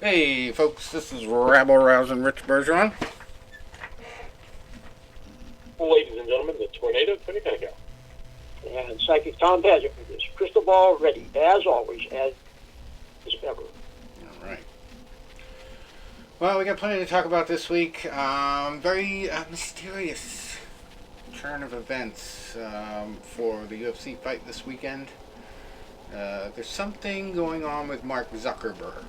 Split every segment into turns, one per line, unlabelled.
Hey, folks, this is Rabble Rousing Rich Bergeron.
Ladies and gentlemen, the Tornado Tony Pennico.
And Psychic Tom Paget with his crystal ball ready, as always, as ever.
All right. Well, we got plenty to talk about this week. Very mysterious turn of events for the UFC fight this weekend. There's something going on with Mark Zuckerberg.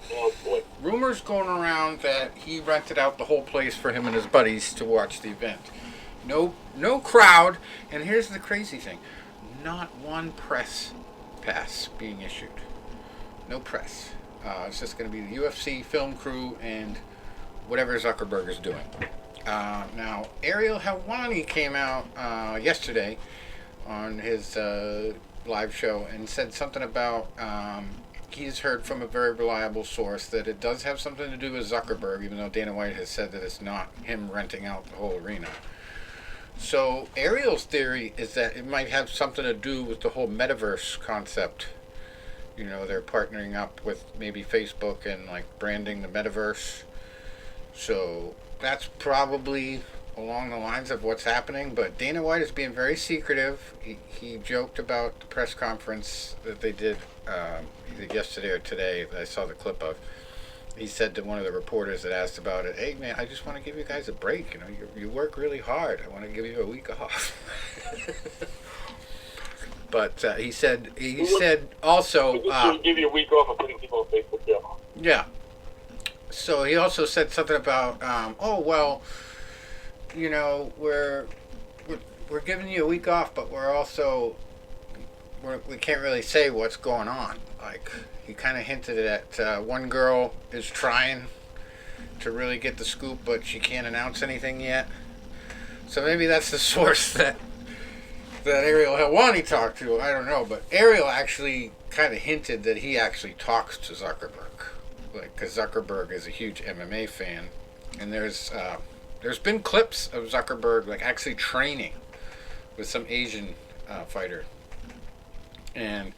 Oh boy.
Rumors going around that he rented out the whole place for him and his buddies to watch the event. No crowd, and here's the crazy thing: not one press pass being issued. No press. It's just going to be the UFC film crew and whatever Zuckerberg is doing. Now, Ariel Helwani came out yesterday on his live show and said something about he's heard from a very reliable source that it does have something to do with Zuckerberg, even though Dana White has said that it's not him renting out the whole arena. So Ariel's theory is that it might have something to do with the whole metaverse concept. You know, they're partnering up with maybe Facebook and like branding the metaverse. So that's probably along the lines of what's happening, but Dana White is being very secretive. He joked about the press conference that they did either yesterday or today that I saw the clip of. He said to one of the reporters that asked about it, "Hey man, I just want to give you guys a break. You know, you work really hard. I want to give you a week off." But he said also
give you a week off of putting people on Facebook. Yeah.
yeah. So he also said something about oh well, you know, we're giving you a week off, but we can't really say what's going on. Like, he kind of hinted that one girl is trying to really get the scoop, but she can't announce anything yet. So maybe that's the source that Ariel Helwani talked to. I don't know, but Ariel actually kind of hinted that he actually talks to Zuckerberg, like, because Zuckerberg is a huge MMA fan, and there's been clips of Zuckerberg like actually training with some Asian fighter, and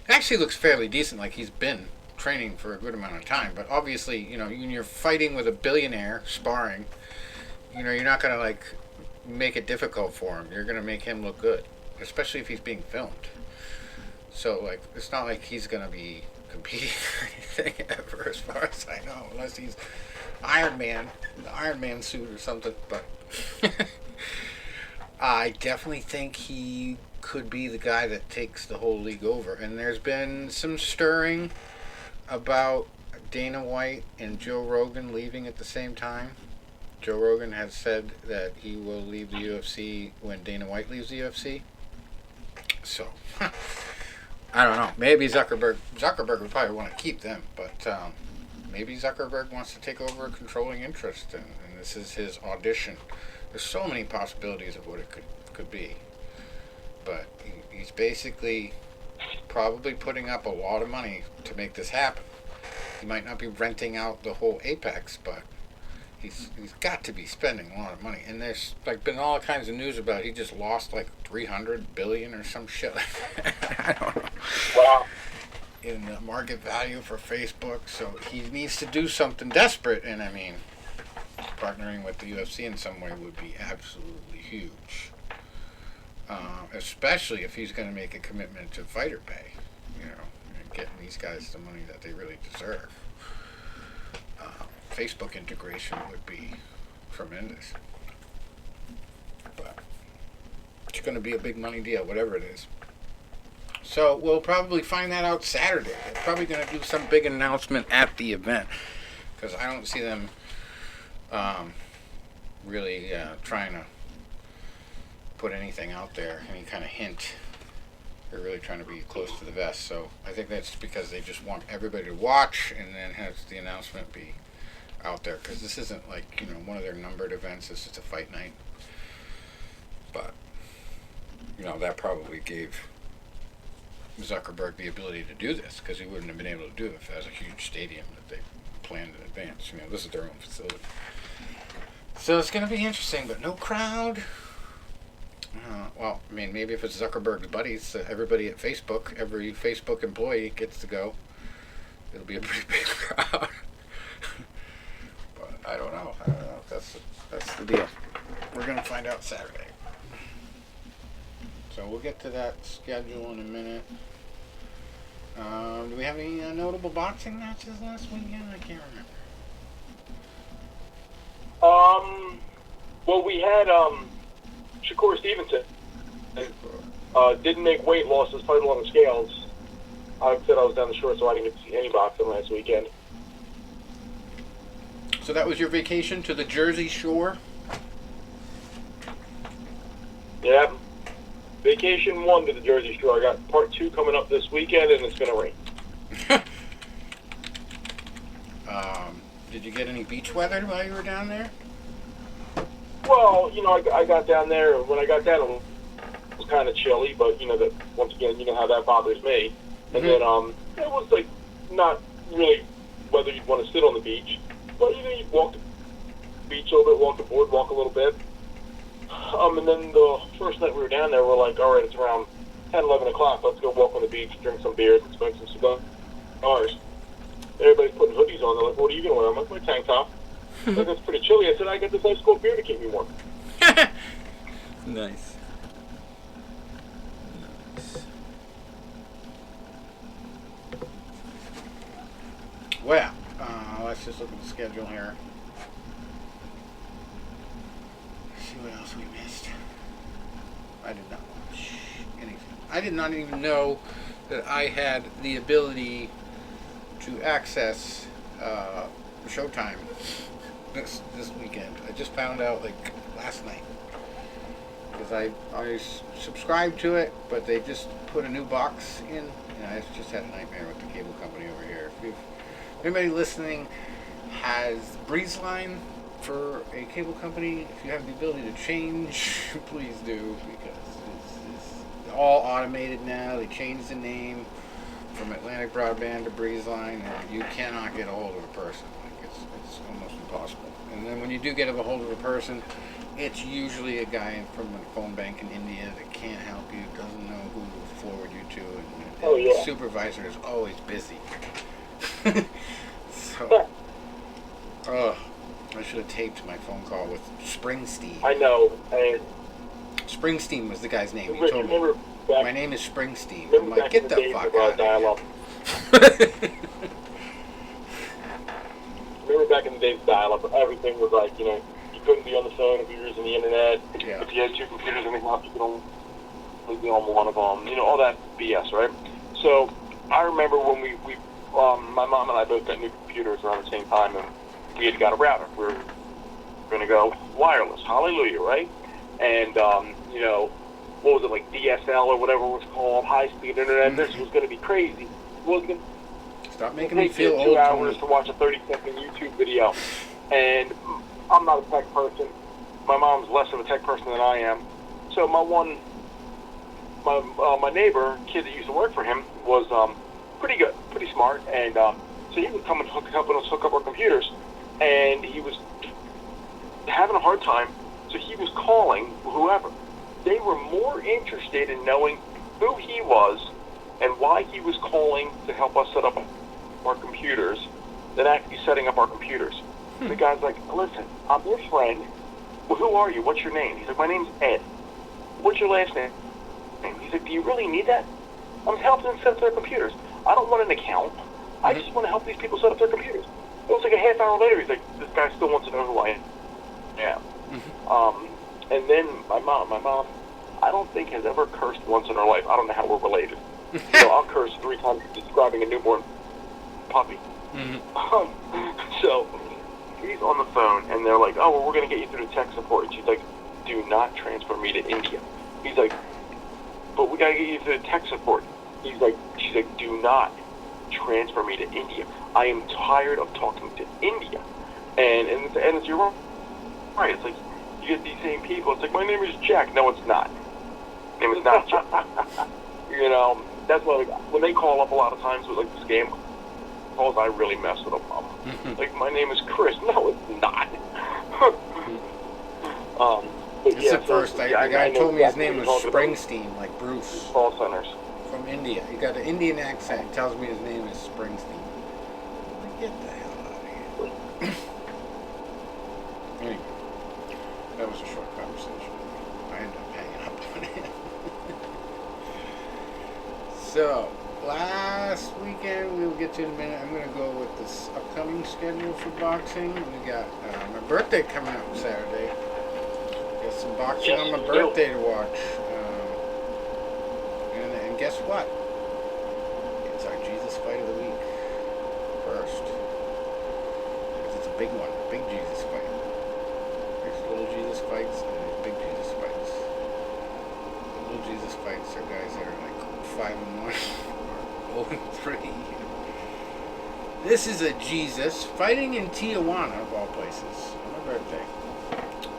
it actually looks fairly decent. Like, he's been training for a good amount of time, but obviously, you know, when you're fighting with a billionaire sparring, you know, you're not gonna like make it difficult for him. You're gonna make him look good, especially if he's being filmed. So like, it's not like he's gonna be competing or anything ever, as far as I know, unless he's Iron Man, the Iron Man suit or something. But I definitely think he could be the guy that takes the whole league over. And there's been some stirring about Dana White and Joe Rogan leaving at the same time. Joe Rogan has said that he will leave the UFC when Dana White leaves the UFC. So I don't know. Maybe Zuckerberg would probably want to keep them, but maybe Zuckerberg wants to take over a controlling interest, and this is his audition. There's so many possibilities of what it could be, but he's basically probably putting up a lot of money to make this happen. He might not be renting out the whole Apex, but he's got to be spending a lot of money. And there's like been all kinds of news about he just lost like 300 billion or some shit like that. I don't know.
Wow.
In the market value for Facebook, so he needs to do something desperate. And I mean, partnering with the UFC in some way would be absolutely huge, especially if he's going to make a commitment to fighter pay, you know, and getting these guys the money that they really deserve. Facebook integration would be tremendous, but it's going to be a big money deal, whatever it is. So we'll probably find that out Saturday. They're probably going to do some big announcement at the event, because I don't see them really trying to put anything out there, any kind of hint. They're really trying to be close to the vest. So I think that's because they just want everybody to watch and then have the announcement be out there, because this isn't like, you know, one of their numbered events. It's just a fight night. But, you know, that probably gave Zuckerberg the ability to do this, because he wouldn't have been able to do it if that was a huge stadium that they planned in advance. You know, this is their own facility. So it's going to be interesting, but no crowd. Well, I mean, maybe if it's Zuckerberg's buddies, everybody at Facebook, every Facebook employee gets to go. it'll be a pretty big crowd. But I don't know. That's the deal. We're gonna find out Saturday. So we'll get to that schedule in a minute. Do we have any notable boxing matches last weekend? I can't remember.
Well, we had Shakur Stevenson didn't make weight, lost his title on the scales. I said I was down the shore, so I didn't get to see any boxing last weekend.
So that was your vacation to the Jersey Shore?
Yeah. Vacation 1 to the Jersey Shore. I got part 2 coming up this weekend, and it's going to rain.
Did you get any beach weather while you were down there?
Well, I got down there, and when I got down, it was kind of chilly, but, that once again, you know how that bothers me. And then it was, like, not really whether you'd want to sit on the beach, but, you'd walk the beach a little bit, walk the boardwalk a little bit. And then the first night we were down there, we're like, all right, it's around 10, 11 o'clock. Let's go walk on the beach, drink some beers, and smoke some cigars. Everybody's putting hoodies on. They're like, what are you going to wear? I'm like, my tank top. Like, that's pretty chilly. I said, I got this ice cold beer to keep me warm.
Nice. Well, let's just look at the schedule here. See what else we missed. I did not watch anything. I did not even know that I had the ability to access Showtime this weekend. I just found out like last night because I subscribed to it, but they just put a new box in. I just had a nightmare with the cable company over here. If anybody listening has BreezeLine for a cable company, if you have the ability to change, please do, because it's all automated now. They changed the name from Atlantic Broadband to BreezeLine, and you cannot get a hold of a person. Like it's almost impossible. And then when you do get a hold of a person, it's usually a guy from a phone bank in India that can't help you, doesn't know who to forward you to, and the supervisor is always busy. So, I should have taped my phone call with Springsteen.
I know. And
Springsteen was the guy's name. He told me, my name is Springsteen. I'm like, get the fuck out of here.
Remember back in the days of dial-up, everything was like, you couldn't be on the phone if you were using the internet.
Yeah.
If you had 2 computers in the house, you could only be on one of them. All that BS, right? So I remember when my mom and I both got new computers around the same time, and we had got a router. We were going to go wireless. Hallelujah, right? And, what was it, like DSL or whatever it was called, high-speed internet. This was going to be crazy. It was going to
Stop making me feel
take
old.
2 hours to watch a 30-second YouTube video. And I'm not a tech person. My mom's less of a tech person than I am. So my neighbor, kid that used to work for him, was pretty good, pretty smart. And so he would come and hook up our computers. And he was having a hard time. So he was calling whoever. They were more interested in knowing who he was and why he was calling to help us set up our computers than actually setting up our computers. The guy's like, listen, I'm your friend. Well, who are you? What's your name? He's like, my name's Ed. What's your last name? He's like, do you really need that? I'm helping them set up their computers. I don't want an account. I just want to help these people set up their computers. It was like a half hour later, he's like, this guy still wants to know who I am. Yeah. And then my mom, I don't think has ever cursed once in her life. I don't know how we're related. I'll curse 3 times describing a newborn puppy. So he's on the phone, and they're like, oh, well, we're going to get you through the tech support. And she's like, do not transfer me to India. He's like, but we got to get you through the tech support. She's like, do not transfer me to India. I am tired of talking to India. And it's you're wrong. Right, it's like, you get these same people. It's like, my name is Jack. No, it's not. My name is not Jack. That's why when they call up a lot of times with like scam calls, I really mess with them. Like, my name is Chris. No, it's not.
It's the first. The guy told me his name was Springsteen, like Bruce.
Call centers.
From India. He got an Indian accent. He tells me his name is Springsteen. Get the hell out of here. Anyway, that was a short conversation. I ended up hanging up on it. So, last weekend, we'll get to in a minute. I'm going to go with this upcoming schedule for boxing. We got my birthday coming up Saturday. Got some boxing on my birthday to watch. And guess what? It's our Jesus fight of the week first. Because it's a big one. Big Jesus fight. There's little Jesus fights and there's big Jesus fights. The little Jesus fights are guys that are like 5-1 or 0-3. This is a Jesus fighting in Tijuana, of all places, on my birthday.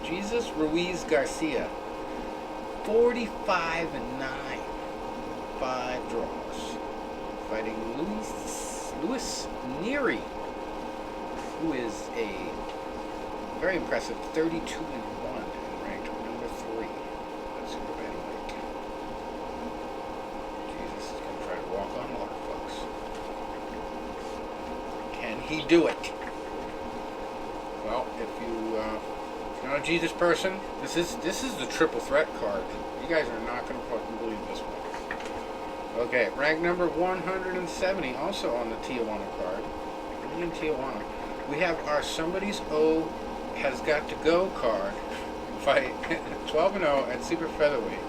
Jesus Ruiz Garcia, 45-9, 5 draws, fighting Luis Neri, who is a very impressive 32-1 and ranked number 3 at super bantamweight. Jesus is going to try to walk on water, folks. Can he do it? Well, if you're not a Jesus person, this is the triple threat card. You guys are not going to fucking believe this one. Okay, ranked number 170, also on the Tijuana card. Only in Tijuana. We have our Somebody's O Has Got to Go card. Fight 12-0 at super featherweight.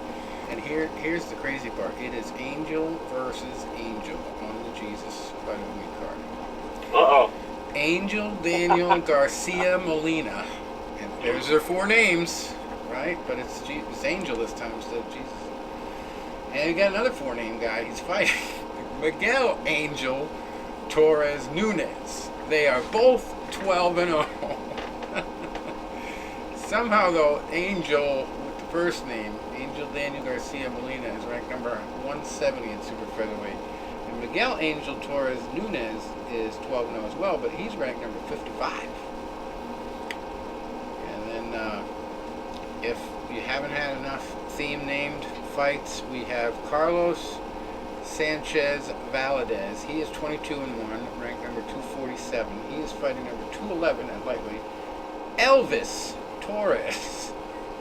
And here's the crazy part. It is Angel versus Angel on the Jesus fight of the week card.
Uh-oh.
Angel Daniel Garcia Molina. And there's their 4 names, right? But it's Angel this time instead of Jesus. And we got another 4-name guy he's fighting. Miguel Angel Torres Nunez. They are both 12-0. Somehow, though, Angel, with the first name, Angel Daniel Garcia Molina, is ranked number 170 in super featherweight. And Miguel Angel Torres Nunez is 12-0 as well, but he's ranked number 55. And then, if you haven't had enough theme-named fights, we have Carlos Sanchez Valadez. He is 22-1, ranked number 247. He is fighting number 211 at lightweight. Elvis Torres,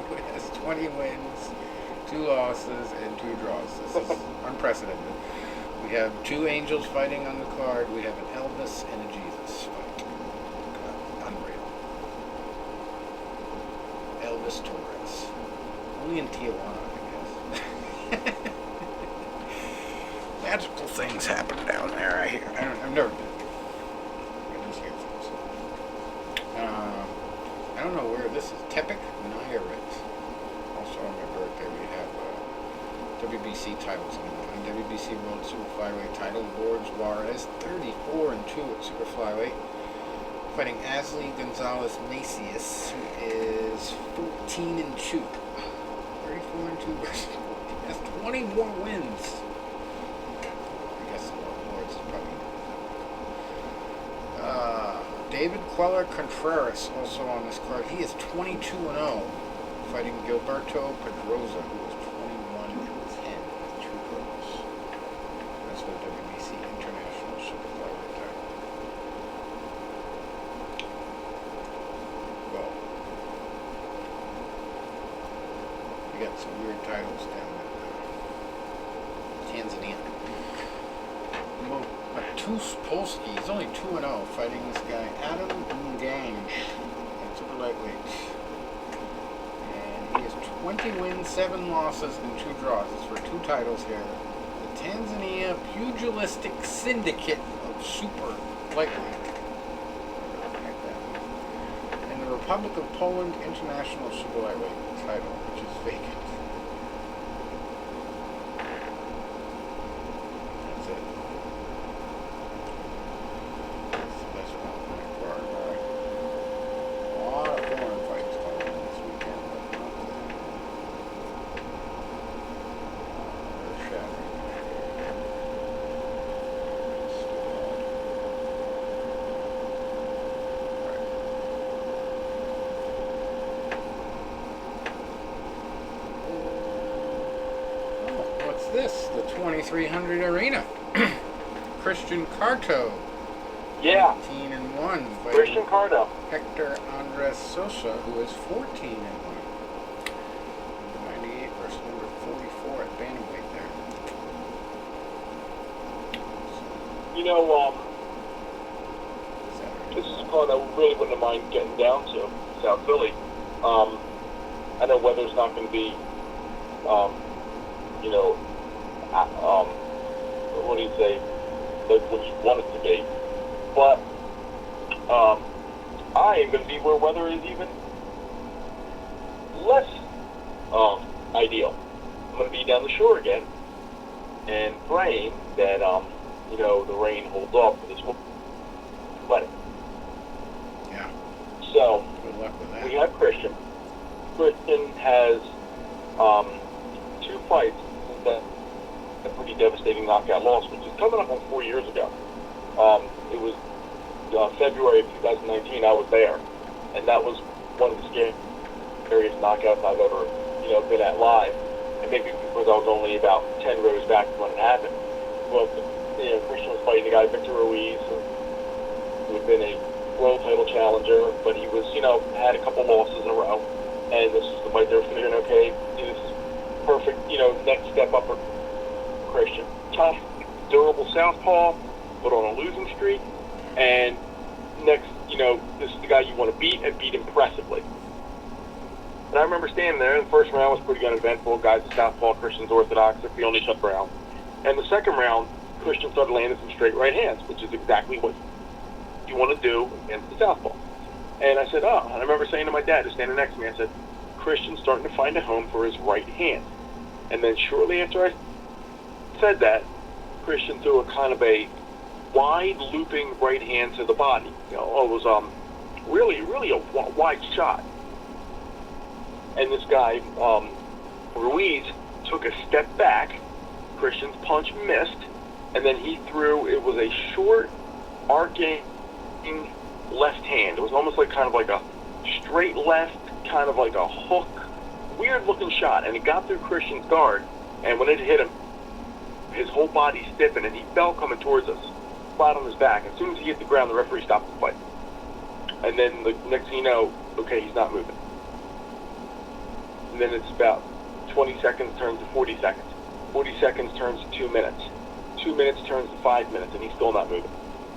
who has 20 wins, 2 losses, and 2 draws. This is unprecedented. We have 2 Angels fighting on the card. We have an Elvis and a Jesus fight. Unreal. Elvis Torres. Only in Tijuana, I guess. Magical things happen down there, I hear. I've never been. I just hear things. I don't know where this is. Tepic Nayarit. Also on my birthday, we have WBC titles on the line. WBC World Super Flyweight title. Lourdes Juarez, 34-2 at Super Flyweight. Fighting Ashley Gonzalez Macias, who is 14-2. 34-2 versus 14. Has 20 more wins. I guess Lourdes is probably. David Queller Contreras, also on this card. He is 22-0, fighting Gilberto Pedroza, who is 21-10 with 2 draws. That's for the WBC International Super Flyweight title. Well, we got some weird titles down in Tanzania. Matus Polsky, he's only 2-0, fighting this guy, Adam Ngang, at super lightweight. And he has 20 wins, 7 losses, and 2 draws. It's for 2 titles here. The Tanzania Pugilistic Syndicate of Super Lightweight. Like that. And the Republic of Poland International Super Lightweight title, which is vacant. That's it. This, the 2300 Arena. Christian Carto
Yeah.
19-1.
Christian Cardo.
Hector Andres Sosa, who is 14-1. Number 98 versus number 44 at bantamweight there.
You know, this is a card I really wouldn't mind getting down to, South Philly. I know weather's not going to be, you know, what do you say, like what you want it to be. But I am going to be where weather is even less ideal. I'm going to be down the shore again and praying that, you know, the rain holds off for this wedding.
Yeah.
So,
good luck with that.
we have Christian. Christian has 2 fights that a pretty devastating knockout loss, which is coming up on 4 years ago. It was February of 2019. I was there, and that was one of the scariest knockouts I've ever, you know, been at live. And maybe because I was only about 10 rows back when it happened. But you know, Christian was fighting a guy, Victor Ruiz, who had been a world title challenger, but he was, you know, had a couple losses in a row. And this is the fight they were figuring, okay, this is perfect, you know, next step up for Christian. Tough, durable southpaw, but on a losing streak. And next, you know, this is the guy you want to beat and beat impressively. And I remember standing there, and the first round was pretty uneventful. Guys at southpaw, Christian's orthodox, they're feeling each other out. And the second round, Christian started landing some straight right hands, which is exactly what you want to do against the southpaw. And I said, oh, and I remember saying to my dad, who's standing next to me, I said, Christian's starting to find a home for his right hand. And then shortly after I said that, Christian threw a kind of a wide looping right hand to the body. You know, it was really a wide shot. And this guy, Ruiz, took a step back. Christian's punch missed, and then he threw, it was a short, arcing left hand. It was almost like kind of like a straight left, kind of like a hook, weird looking shot, and it got through Christian's guard, and when it hit him, his whole body stiffened, and he fell coming towards us, flat on his back. As soon as he hit the ground, the referee stopped the fight. And then the next thing you know, okay, he's not moving. And then it's about 20 seconds turns to 40 seconds. 40 seconds turns to 2 minutes. 2 minutes turns to 5 minutes, and he's still not moving.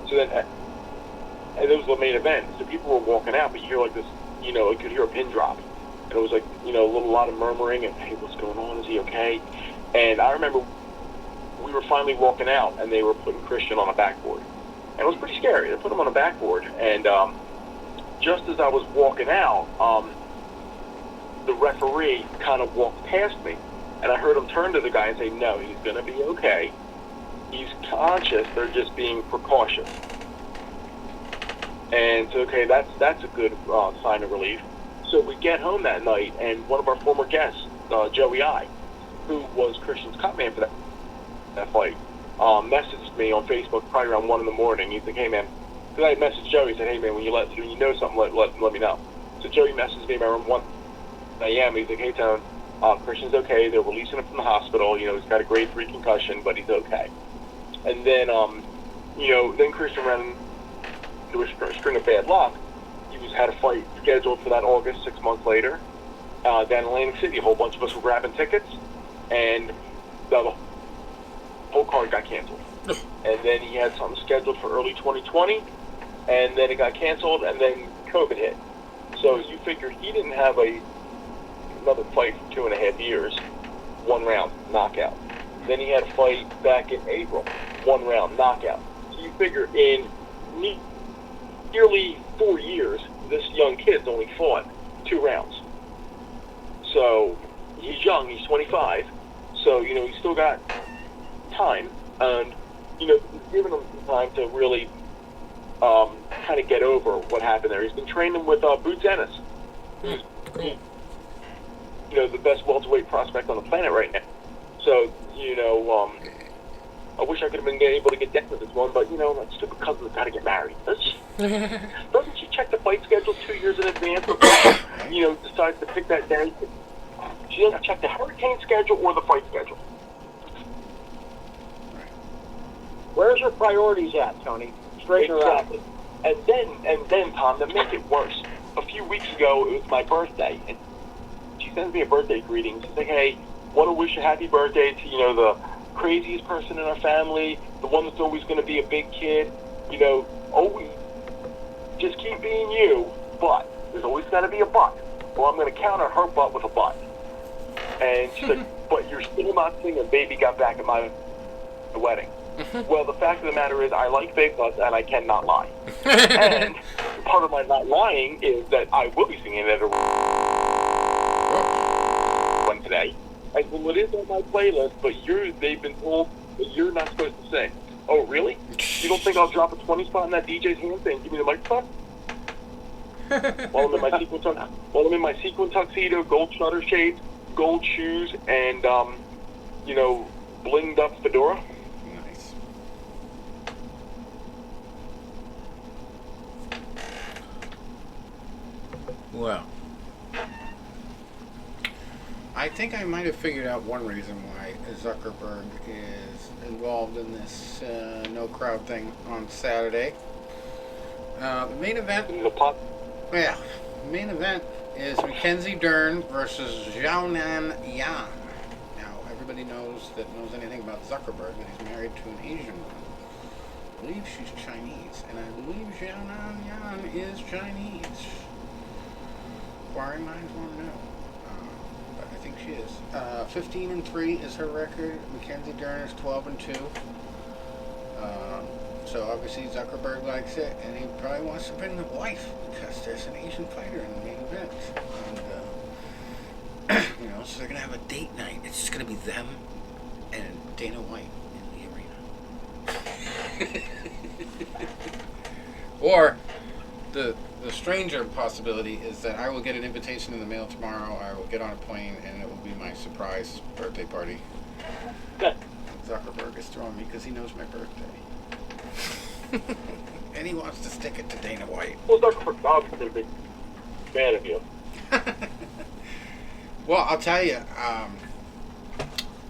So then, and it was the main event. So people were walking out, but you hear like this, you know, you could hear a pin drop. And it was like, you know, a lot of murmuring, and hey, what's going on? Is he okay? And I remember we were finally walking out, and they were putting Christian on a backboard. And it was pretty scary. They put him on a backboard, and just as I was walking out, the referee kind of walked past me, and I heard him turn to the guy and say, no, he's going to be okay. He's conscious. They're just being precautious. And so, okay, that's a good sign of relief. So we get home that night, and one of our former guests, Joey I, who was Christian's cut man for that fight, messaged me on Facebook probably around 1 in the morning. He's like, hey, man, because I had messaged Joey, said, hey, man, when you know something, let me know. So Joey messaged me around 1 a.m. He's like, hey, Tone, Christian's okay. They're releasing him from the hospital. You know, he's got a grade 3 concussion, but he's okay. And then, you know, then Christian ran into a string of bad luck. He had a fight scheduled for that August, 6 months later, down in Atlantic City. A whole bunch of us were grabbing tickets, and the whole card got canceled. And then he had something scheduled for early 2020, and then it got canceled, and then COVID hit. So you figure he didn't have another fight for 2.5 years, 1 round, knockout. Then he had a fight back in April, 1 round, knockout. So you figure in nearly 4 years, this young kid's only fought 2 rounds. So he's young, he's 25, so, you know, he's still got time, and, you know, giving him some time to really kind of get over what happened there. He's been training with Boots Ennis, who's, you know, the best welterweight prospect on the planet right now. So, you know, I wish I could have been able to get down with this one, but, you know, my stupid cousin's got to get married. Doesn't she check the fight schedule 2 years in advance before, you know, decides to pick that day? She doesn't check the hurricane schedule or the fight schedule.
Where's her priorities at, Tony? Straighten her out.
Exactly. And then, Tom, to make it worse, a few weeks ago, it was my birthday, and she sends me a birthday greeting. She's like, hey, want to wish a happy birthday to, the craziest person in our family, the one that's always going to be a big kid, always just keep being you, but there's always got to be a but. Well, I'm going to counter her butt with a but. And she's like, but you're still not singing Baby Got Back at my wedding. Well, the fact of the matter is I like big butts and I cannot lie. And part of my not lying is that I will be singing at a one today. I said, well, it is on my playlist, but they've been told that you're not supposed to sing. Oh, really? You don't think I'll drop a 20 spot in that DJ's hand saying, give me the microphone? While I'm in my sequin tuxedo, gold shutter shades, gold shoes, and, blinged up fedora.
Nice. Well, I think I might have figured out one reason why Zuckerberg is involved in this no crowd thing on Saturday. The main event. Yeah, the main event is Mackenzie Dern versus Xiaonan Yan. Now, everybody knows anything about Zuckerberg that he's married to an Asian woman. I believe she's Chinese, and I believe Xiaonan Yan is Chinese. Inquiring minds want to know. But I think she is. 15-3 is her record. Mackenzie Dern is 12-2. So obviously Zuckerberg likes it, and he probably wants to bring the wife because there's an Asian fighter in the main event. And so they're gonna have a date night. It's just gonna be them and Dana White in the arena. Or the stranger possibility is that I will get an invitation in the mail tomorrow. I will get on a plane, and it will be my surprise birthday party. Zuckerberg is throwing me because he knows my birthday. And he wants to stick it to Dana White.
Well, Zuckerberg's obviously a big fan of you.
Well, I'll tell you,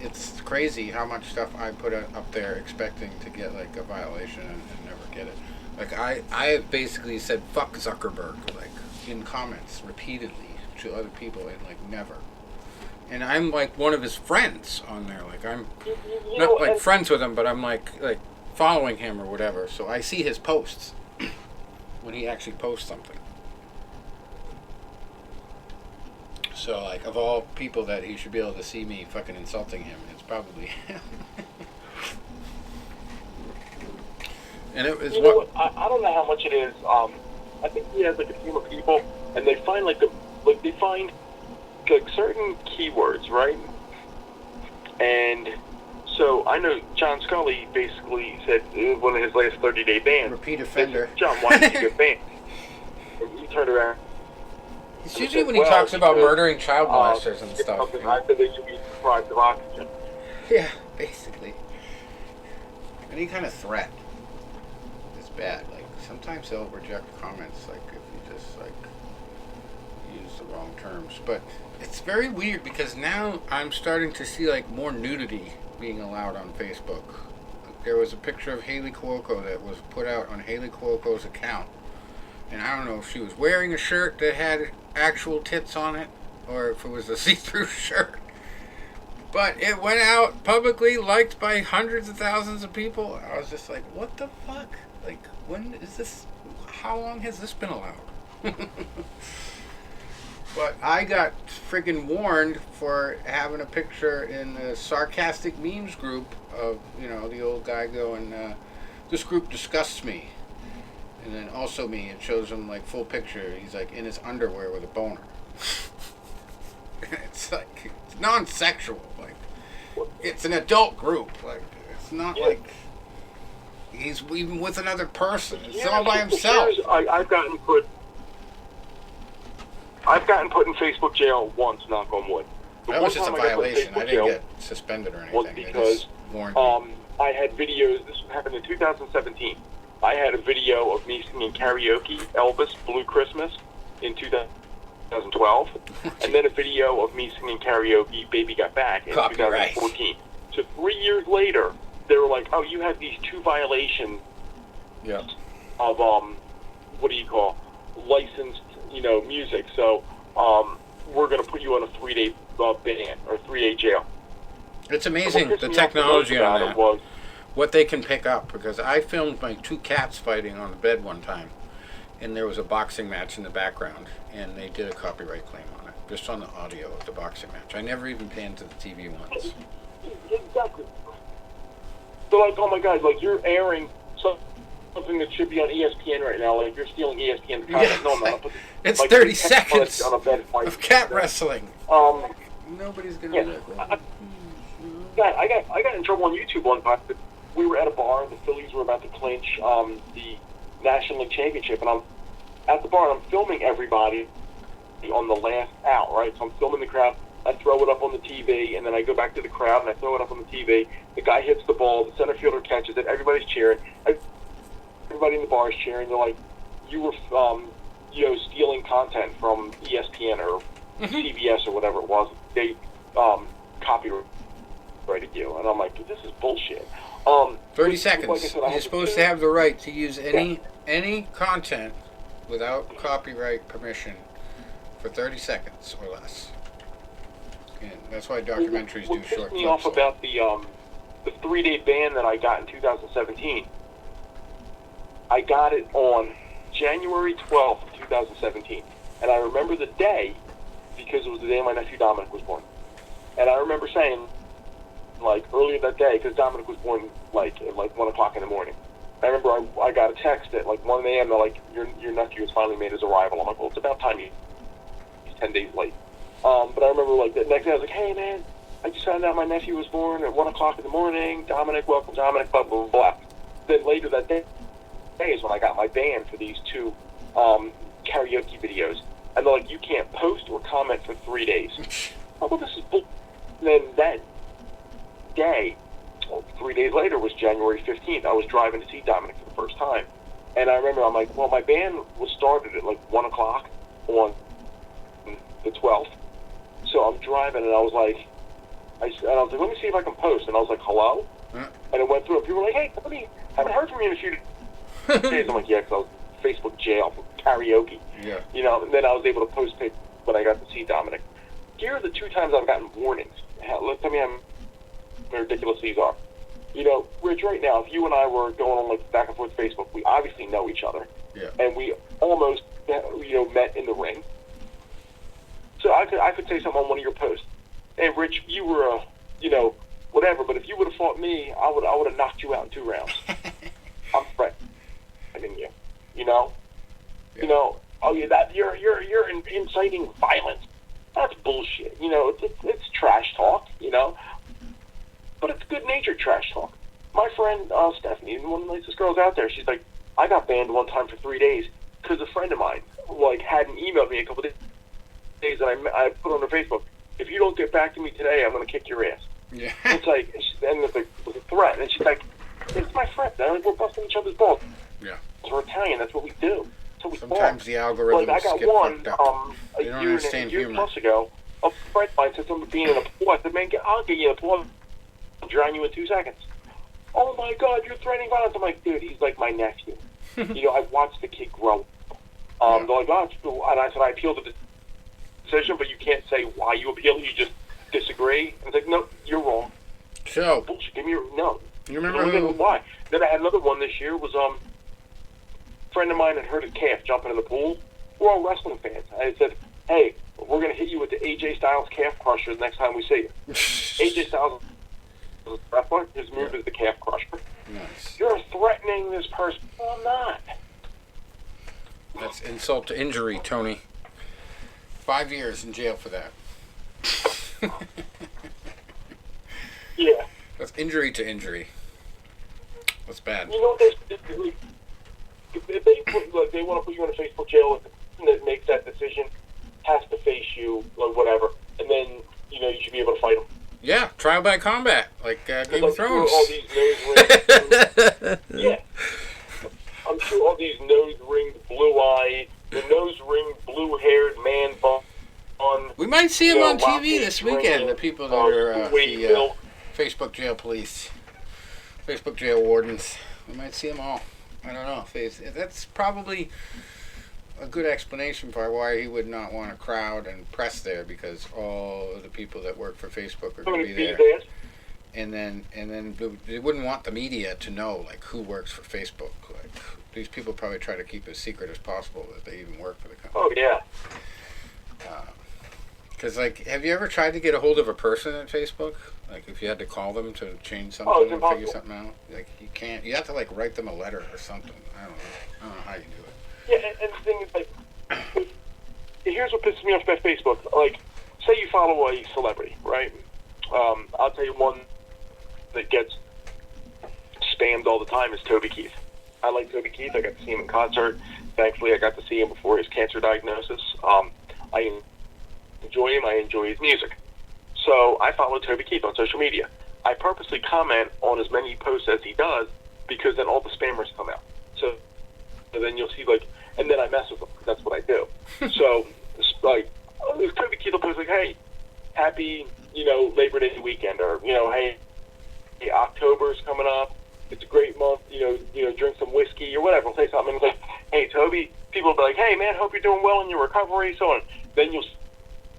it's crazy how much stuff I put up there expecting to get like a violation and never get it. Like I have basically said fuck Zuckerberg like in comments repeatedly to other people and like never. And I'm like one of his friends on there. Like I'm not like friends with him, but I'm like following him or whatever. So I see his posts when he actually posts something. So like of all people that he should be able to see me fucking insulting him, it's probably him. And it was
what I don't know how much it is. I think he has like a team of people, and they find they find certain keywords, right? And so I know John Scully basically said one of his last 30-day bans.
Repeat offender.
Said, John, why did you get banned? And he turned around.
It's usually when he talks about murdering child molesters and stuff.
I said they should be deprived of oxygen.
Yeah, basically. Any kind of threat is bad. Like sometimes they'll reject comments, like if you just like use the wrong terms. But it's very weird because now I'm starting to see like more nudity being allowed on Facebook. There was a picture of Haley Cuoco that was put out on Haley Cuoco's account. And I don't know if she was wearing a shirt that had actual tits on it or if it was a see-through shirt. But it went out publicly, liked by hundreds of thousands of people. I was just like, what the fuck? Like, when is this? How long has this been allowed? But I got friggin' warned for having a picture in the sarcastic memes group of, the old guy going, this group disgusts me. And then also me, it shows him like full picture. He's like in his underwear with a boner. It's like, it's non-sexual. Like, it's an adult group. Like, it's not like he's even with another person. It's all by himself.
I've gotten put in Facebook jail once, knock on wood.
That was just a violation. I didn't get suspended or anything.
Was because I had videos. This happened in 2017. I had a video of me singing karaoke, Elvis, Blue Christmas, in 2012, and then a video of me singing karaoke, Baby Got Back, in 2014. So 3 years later, they were like, oh, you had these two violations of what do you call, licensed, music. So we're going to put you on a 3-day ban or 3-day jail.
It's amazing the technology on that.
Was,
what they can pick up, because I filmed my 2 cats fighting on the bed one time, and there was a boxing match in the background, and they did a copyright claim on it, just on the audio of the boxing match. I never even panned to the TV once.
Exactly. They're like, oh my God, like you're airing something that should be on ESPN right now, like you're stealing ESPN content.
Yeah.
No, I'm not.
It's
like,
30 seconds
on a bed fight.
of cat wrestling. Nobody's gonna do that.
I got in trouble on YouTube one time. We were at a bar, and the Phillies were about to clinch the National League Championship, and I'm at the bar, and I'm filming everybody on the last out, right? So I'm filming the crowd. I throw it up on the TV, and then I go back to the crowd, and I throw it up on the TV. The guy hits the ball. The center fielder catches it. Everybody's cheering. Everybody in the bar is cheering. They're like, you were, stealing content from ESPN or CBS or whatever it was. They copyrighted you. And I'm like, this is bullshit.
30 seconds.
Like I said,
You're supposed to have the right to use any content without copyright permission for 30 seconds or less. And that's why documentaries do short
clips. What pissed me off about the 3-day ban that I got in 2017, I got it on January 12th, 2017. And I remember the day because it was the day my nephew Dominic was born. And I remember saying, like, earlier that day, because Dominic was born, at 1 o'clock in the morning. I remember I got a text at, 1 a.m. They're like, your nephew has finally made his arrival. I'm like, well, it's about time he's 10 days late. But I remember, the next day I was like, hey, man, I just found out my nephew was born at 1 o'clock in the morning. Dominic, welcome, Dominic, blah, blah, blah. Then later that day is when I got my ban for these 2 karaoke videos. And they're like, you can't post or comment for 3 days. Oh, well, this is bull. And then that day, 3 days later, was January 15th. I was driving to see Dominic for the first time. And I remember, I'm like, well, my ban was started at 1 o'clock on the 12th. So I'm driving, and I was like, let me see if I can post. And I was like, hello? And it went through, and people were like, hey, Tony, haven't heard from you in a few days. I'm like, yeah, because I was Facebook jail for karaoke.
Yeah.
And then I was able to post pics when I got to see Dominic. Here are the 2 times I've gotten warnings. Let's tell me how ridiculous these are. Rich, right now, if you and I were going on back and forth Facebook, we obviously know each other.
Yeah.
And we almost, met in the ring. So I could say something on one of your posts. Hey, Rich, you were whatever, but if you would have fought me, I would have knocked you out in 2 rounds. I'm threatening you.
Yeah.
Oh yeah, that you're inciting violence. That's bullshit. It's trash talk. But it's good-natured trash talk. My friend Stephanie, one of the nicest girls out there, she's like, I got banned one time for 3 days because a friend of mine hadn't emailed me a couple days that I put on her Facebook. If you don't get back to me today, I'm going to kick your ass.
Yeah.
It's like, and it was a threat, and she's like, it's my friend. We're busting each other's balls.
Yeah.
We're Italian. That's what we do.
Sometimes the algorithms
I got
get
one
fucked up.
a
They don't
year
understand humor.
plus ago. A friend of mine said something being in a pool. I said, man, I'll get you in a pool. I'll drown you in 2 seconds. Oh my God, you're threatening violence. I'm like, dude, he's like my nephew. I've watched the kid grow. They're like, oh, and I said, I appeal the decision, but you can't say why you appeal. You just disagree. And it's like, no, you're wrong.
So,
bullshit. Give me your no.
You remember
why? Then I had another one this year. Was a friend of mine had hurt his calf jumping in the pool. We're all wrestling fans. I said, hey, we're going to hit you with the AJ Styles calf crusher the next time we see you. AJ Styles is a wrestler. His move is the calf crusher.
Nice.
You're threatening this person. Well, I'm not.
That's insult to injury, Tony. 5 years in jail for that.
Yeah.
That's injury to injury. That's bad.
You know, if they want to put you in a Facebook jail, the person that makes that decision has to face you, whatever, and then you should be able to fight them.
Yeah, trial by combat, like Game of Thrones.
All these nose rings. Yeah. I'm sure all these nose-ringed, blue-eyed, the nose-ringed, blue-haired man on.
We might see him on TV this weekend. The people that are the Facebook jail police, Facebook jail wardens. We might see them all. I don't know. That's probably a good explanation for why he would not want a crowd and press there, because all of the people that work for Facebook are going to be there. And then they wouldn't want the media to know like who works for Facebook. Like these people probably try to keep it as secret as possible that they even work for the company.
Oh yeah.
Because like, have you ever tried to get a hold of a person at Facebook? Like if you had to call them to change something
it's
or
impossible.
figure something out, like you can't. You have to like write them a letter or something. I don't know how you do it.
Yeah, and the thing is, like, here's what pisses me off about Facebook. Like, say you follow a celebrity, right? I'll tell you one that gets spammed all the time is Toby Keith. I like Toby Keith. I got to see him in concert. Thankfully, I got to see him before his cancer diagnosis. I enjoy him. I enjoy his music. So I follow Toby Keith on social media. I purposely comment on as many posts as he does because then all the spammers come out. So then you'll see, like, and then I mess with them because that's what I do. So, like, Toby Keith will post, like, hey, happy, Labor Day weekend, or, hey, October's coming up. It's a great month, drink some whiskey or whatever. I'll say something. And it's like, hey, Toby, people will be like, hey, man, hope you're doing well in your recovery, so on. Then you'll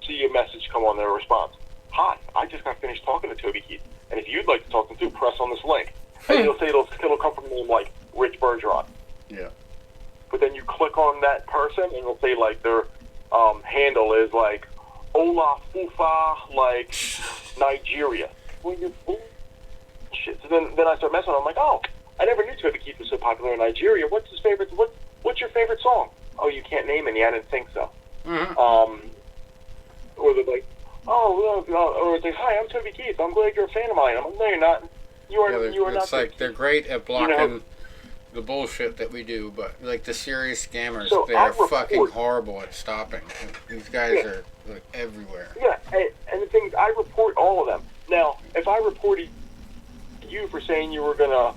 see a message come on their response. Hi, I just got finished talking to Toby Keith, and if you'd like to talk to him too, press on this link. And you'll say it'll come from a name like Rich Bergeron.
Yeah.
But then you click on that person, and it'll say, like, their handle is, like, Ola Fufa, like, Nigeria. Well, you're bullshit. So then I start messing with him. I'm like, oh, I never knew Toby Keith was so popular in Nigeria. What's his favorite? What's your favorite song? Oh, you can't name any. I didn't think so.
Mm-hmm.
Or they're like, or it's like, hi, I'm Toby Keith. I'm glad you're a fan of mine. I'm like, no, you're not. You are not.
It's like they're great at blocking the bullshit that we do, but like the serious scammers, they're fucking horrible at stopping. These guys are like everywhere.
Yeah, and the thing is, I report all of them. Now, if I reported you for saying you were gonna,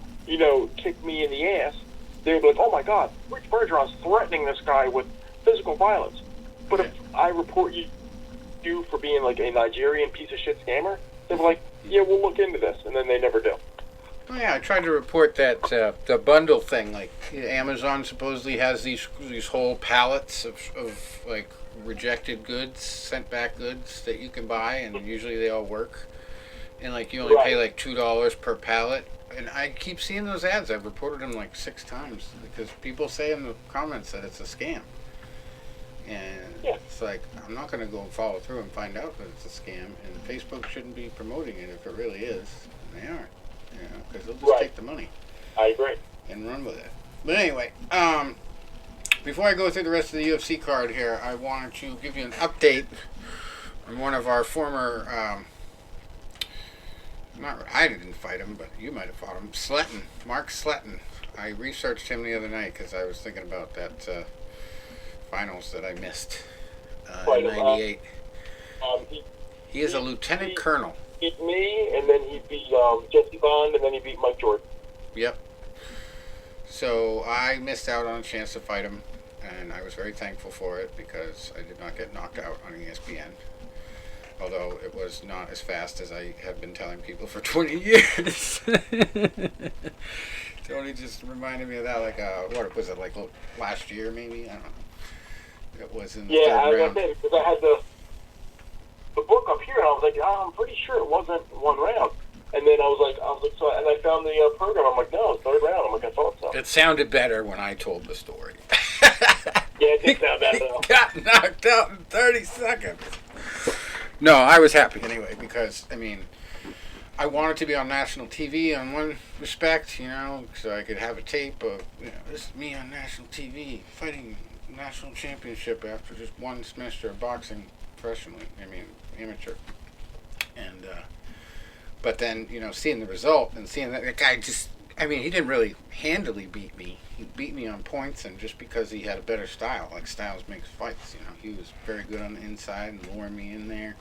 kick me in the ass, they'd be like, oh my God, Rich Bergeron's threatening this guy with physical violence. But if I report you for being like a Nigerian piece of shit scammer, they're like, yeah, we'll look into this, and then they never do.
Oh yeah, I tried to report that the bundle thing. Like Amazon supposedly has these whole pallets of like rejected goods, sent back goods that you can buy, and usually they all work. And like you only pay like $2 per pallet. And I keep seeing those ads. I've reported them like 6 times because people say in the comments that it's a scam. And it's like, I'm not going to go and follow through and find out that it's a scam. And Facebook shouldn't be promoting it if it really is. And they aren't. Because they'll just take the money.
I agree.
And run with it. But anyway, before I go through the rest of the UFC card here, I wanted to give you an update on one of our former, I didn't fight him, but you might have fought him, Mark Sletton. I researched him the other night because I was thinking about that finals that I missed in 98. He is a lieutenant colonel.
He beat me, and then he beat Jesse Bond, and then he beat Mike Jordan.
Yep. So I missed out on a chance to fight him, and I was very thankful for it because I did not get knocked out on ESPN. Although it was not as fast as I have been telling people for 20 years. Tony just reminded me of that, like, what was it, like last year maybe? I don't know. It was in the third round.
Yeah, I was because I had the book up here, and I was like, I'm pretty sure it wasn't 1 round. And then I was like, so, and I found the program. I'm like, no, it's 3rd round. I'm like, I thought so.
It sounded better when I told the story.
Yeah, it did sound better though.
Got knocked out in 30 seconds. No, I was happy anyway because, I mean, I wanted to be on national TV in one respect, so I could have a tape of, this is me on national TV fighting national championship after just 1 semester of boxing professionally, amateur. And, but then, seeing the result and seeing that the guy just, he didn't really handily beat me. He beat me on points and just because he had a better style. Like, styles makes fights, He was very good on the inside and luring me in there.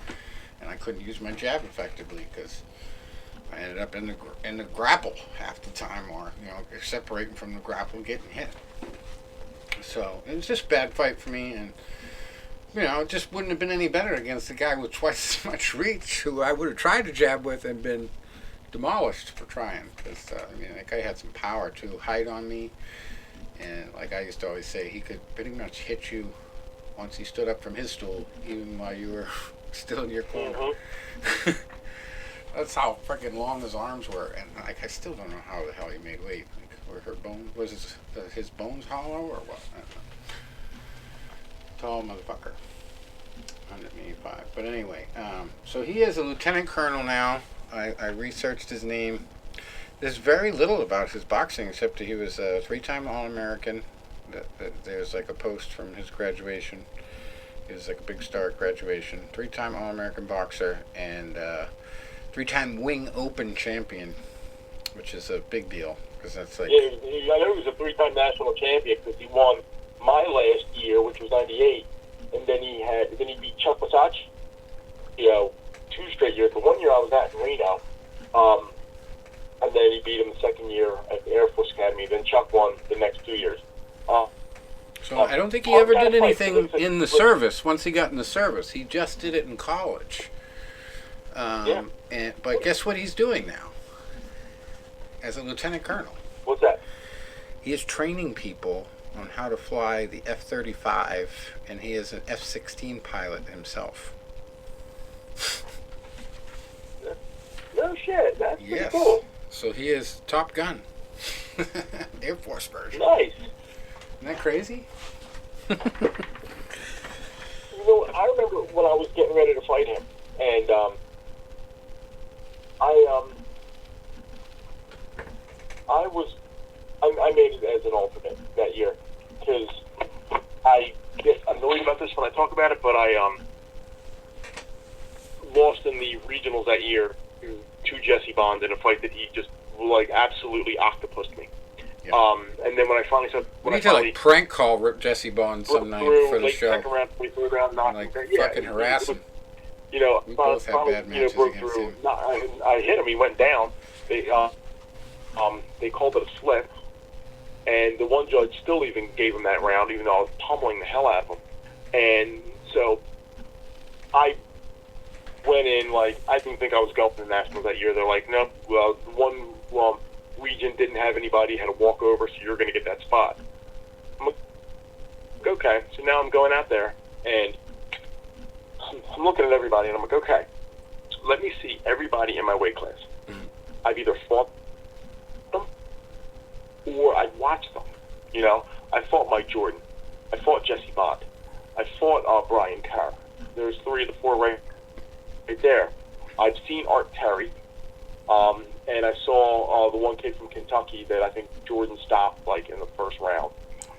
And I couldn't use my jab effectively because I ended up in the grapple half the time or, separating from the grapple and getting hit. So, it was just a bad fight for me and, it just wouldn't have been any better against a guy with twice as much reach who I would have tried to jab with and been demolished for trying. Because, I mean, that guy had some power, too. Height on me. And like I used to always say, he could pretty much hit you once he stood up from his stool, even while you were still in your corner.
Mm-hmm.
That's how freaking long his arms were. And like, I still don't know how the hell he made weight. Like, were her bones, was his bones hollow or what? I don't know. Tall motherfucker. 185. But anyway, so he is a lieutenant colonel now. I researched his name. There's very little about his boxing except that he was a 3-time All-American. There's like a post from his graduation. He was like a big star at graduation. 3-time All-American boxer and 3-time Wing Open champion, which is a big deal because that's like.
Yeah, I know he was a 3-time national champion because he won my last year, which was '98, and then he beat Chuck Versace, 2 straight years. The 1 year I was at in Reno, and then he beat him the second year at the Air Force Academy. Then Chuck won the next 2 years.
So I don't think he ever did anything in the service. Once he got in the service, he just did it in college. But guess what he's doing now? As a lieutenant colonel.
What's that?
He is training people on how to fly the F-35, and he is an F-16 pilot himself.
No shit. That's pretty
Yes.
cool.
So he is Top Gun. Air Force version.
Nice.
Isn't that crazy?
I remember when I was getting ready to fight him, and I made it as an alternate that year because I get annoyed about this when I talk about it, but I lost in the regionals that year to Jesse Bond in a fight that he just like absolutely octopused me.
Yeah.
And then when I finally said,
We need to like prank call Jesse Bond some night for the
late
show.
second round, third round, knocking,
Like
yeah,
fucking harass him.
You know,
We both had bad matches
broke
against
through.
him.
I hit him. He went down. They called it a slip, and the one judge still even gave him that round, even though I was pummeling the hell out of him. And so I went in like I didn't think I was going to the Nationals that year. They're like, nope. One region didn't have anybody, had to walk over, so you're going to get that spot. I'm like, okay. So now I'm going out there, and I'm looking at everybody, and I'm like, okay, let me see everybody in my weight class.
Mm-hmm.
I've either fought them or I've watched them. You know, I fought Mike Jordan. I fought Jesse Bond. I fought Brian Carr. There's 3 of the 4 right there. I've seen Art Terry, and I saw the one kid from Kentucky that I think Jordan stopped like in the first round.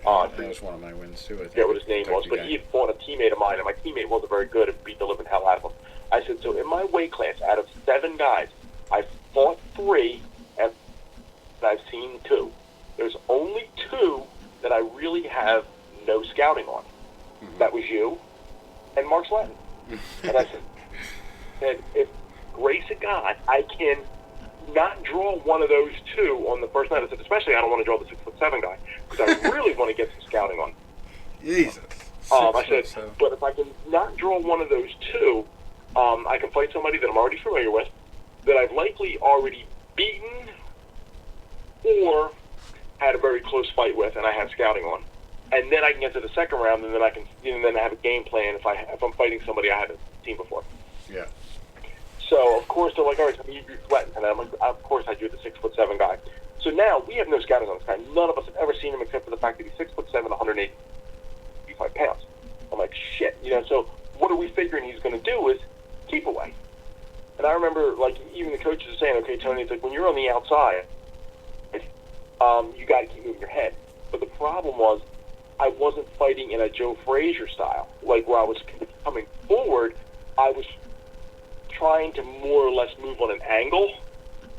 That was one of my wins too. I think.
I forget what his name was, but he had fought a teammate of mine, and my teammate wasn't very good and beat the living hell out of him. I said, so in my weight class, out of 7 guys, I've fought 3, and I've seen 2. There's only 2 that I really have no scouting on. Mm-hmm. That was you and Mark Slatton. And I said, if grace of God, I can not draw one of those 2 on the first night. I said, especially I don't want to draw the 6'7" guy because I really want to get some scouting on.
Jesus.
I said, but if I can not draw one of those 2, I can fight somebody that I'm already familiar with, that I've likely already beaten or had a very close fight with, and I have scouting on. And then I can get to the second round, and then I have a game plan if I'm fighting somebody I haven't seen before.
Yeah.
So of course they're like, all right, so you do sweating, and I'm like, of course I do the 6'7" guy. So now we have no scouting on this guy. None of us have ever seen him except for the fact that he's 6'7", 185 pounds. I'm like, shit, So what are we figuring he's going to do is keep away. And I remember, like, even the coaches are saying, okay, Tony, it's like when you're on the outside, you got to keep moving your head. But the problem was, I wasn't fighting in a Joe Frazier style, like where I was coming forward. I was trying to more or less move on an angle,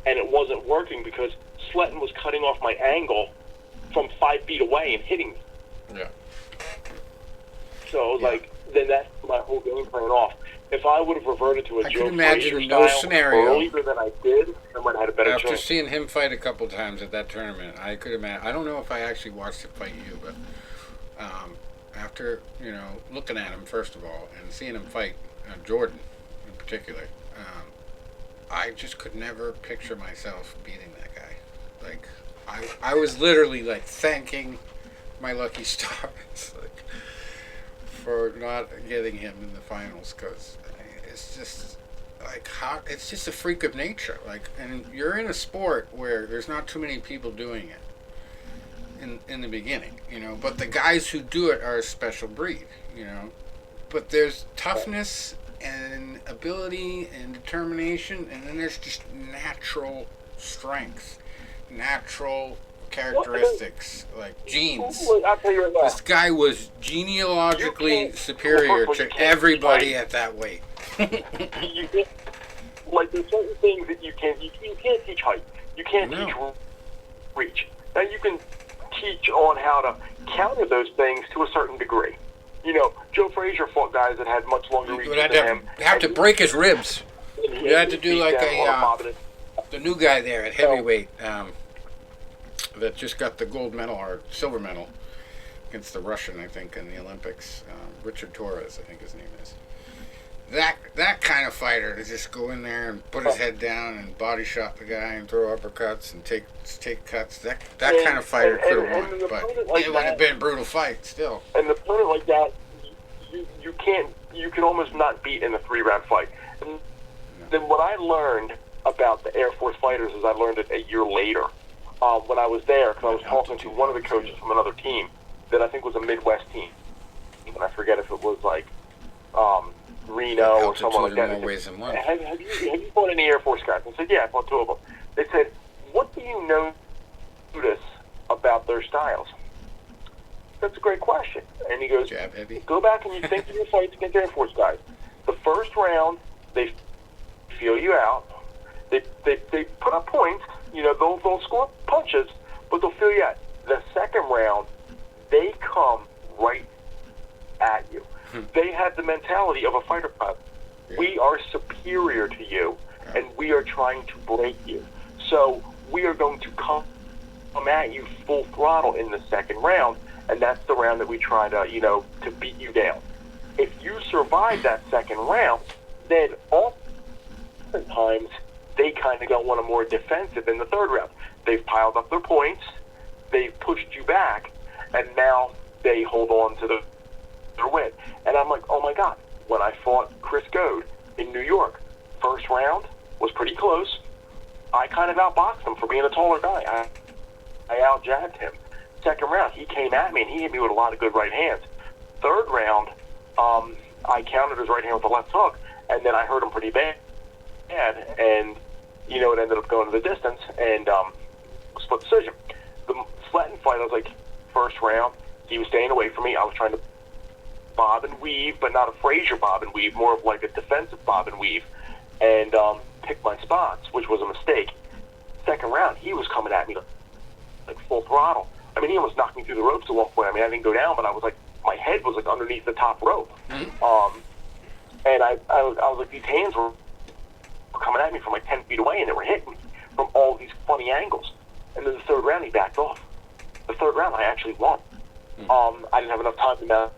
and it wasn't working because Sletton was cutting off my angle from 5 feet away and hitting me.
Yeah.
So, then that's my whole game plan off. If I would have reverted to a Joe Frazier style earlier than I did, I might have had a better chance.
After seeing him fight a couple times at that tournament, I could imagine. I don't know if I actually watched him fight you, but after looking at him first of all and seeing him fight Jordan in particular, I just could never picture myself beating that guy. Like, I was literally like thanking my lucky stars like for not getting him in the finals, because it's just like how it's just a freak of nature. Like, and you're in a sport where there's not too many people doing it in the beginning, you know. But the guys who do it are a special breed, you know. But there's toughness and ability and determination, and then there's just natural strength, natural characteristics, like genes.
I'll tell you right now.
This guy was genealogically superior to everybody at that weight.
You can't, like, there's certain things that you can't teach height. You can't teach reach. Now you can teach on how to counter those things to a certain degree. You know, Joe Frazier fought guys that had much longer reach than him.
You have to break his ribs. You had to do like the new guy there at heavyweight that just got the gold medal or silver medal against the Russian, I think, in the Olympics. Richard Torres, I think his name is. That kind of fighter to just go in there and put his head down and body shot the guy and throw uppercuts and take cuts. That kind of fighter could have won, but it would have been a brutal fight still.
And an opponent like that, you can almost not beat in a 3-round fight. And then what I learned about the Air Force fighters is I learned it a year later when I was there, because I was talking to one of the coaches from another team that I think was a Midwest team, and I forget if it was like Reno or someone like that. Have you fought any Air Force guys? I said, yeah, I fought 2 of them. They said, what do you notice about their styles? That's a great question. And he goes,
jab heavy.
Go back and you think of your fights against Air Force guys. The first round, they feel you out. They put up points. You know, they'll score punches, but they'll feel you out. The second round, they come right at you. They have the mentality of a fighter pilot. Yeah. We are superior to you, and we are trying to break you. So we are going to come at you full throttle in the second round, and that's the round that we try to, you know, to beat you down. If you survive that second round, then oftentimes they kind of go on a more defensive in the third round. They've piled up their points, they've pushed you back, and now they hold on to their win. And I'm like, oh my God, when I fought Chris Goad in New York, first round was pretty close. I kind of outboxed him for being a taller guy. I out-jabbed him. Second round, he came at me, and he hit me with a lot of good right hands. Third round, I countered his right hand with a left hook, and then I hurt him pretty bad. And, you know, it ended up going to the distance, and split decision. The Sletton fight, I was like, first round, he was staying away from me. I was trying to bob and weave, but not a Frazier bob and weave, more of like a defensive bob and weave, and pick my spots, which was a mistake. Second round, he was coming at me like full throttle. I mean, he almost knocked me through the ropes at one point. I mean, I didn't go down, but I was like, my head was like underneath the top rope. Mm-hmm. And I was like, these hands were coming at me from like 10 feet away, and they were hitting me from all these funny angles. And then the third round, he backed off. The third round, I actually won. Mm-hmm. I didn't have enough time to mount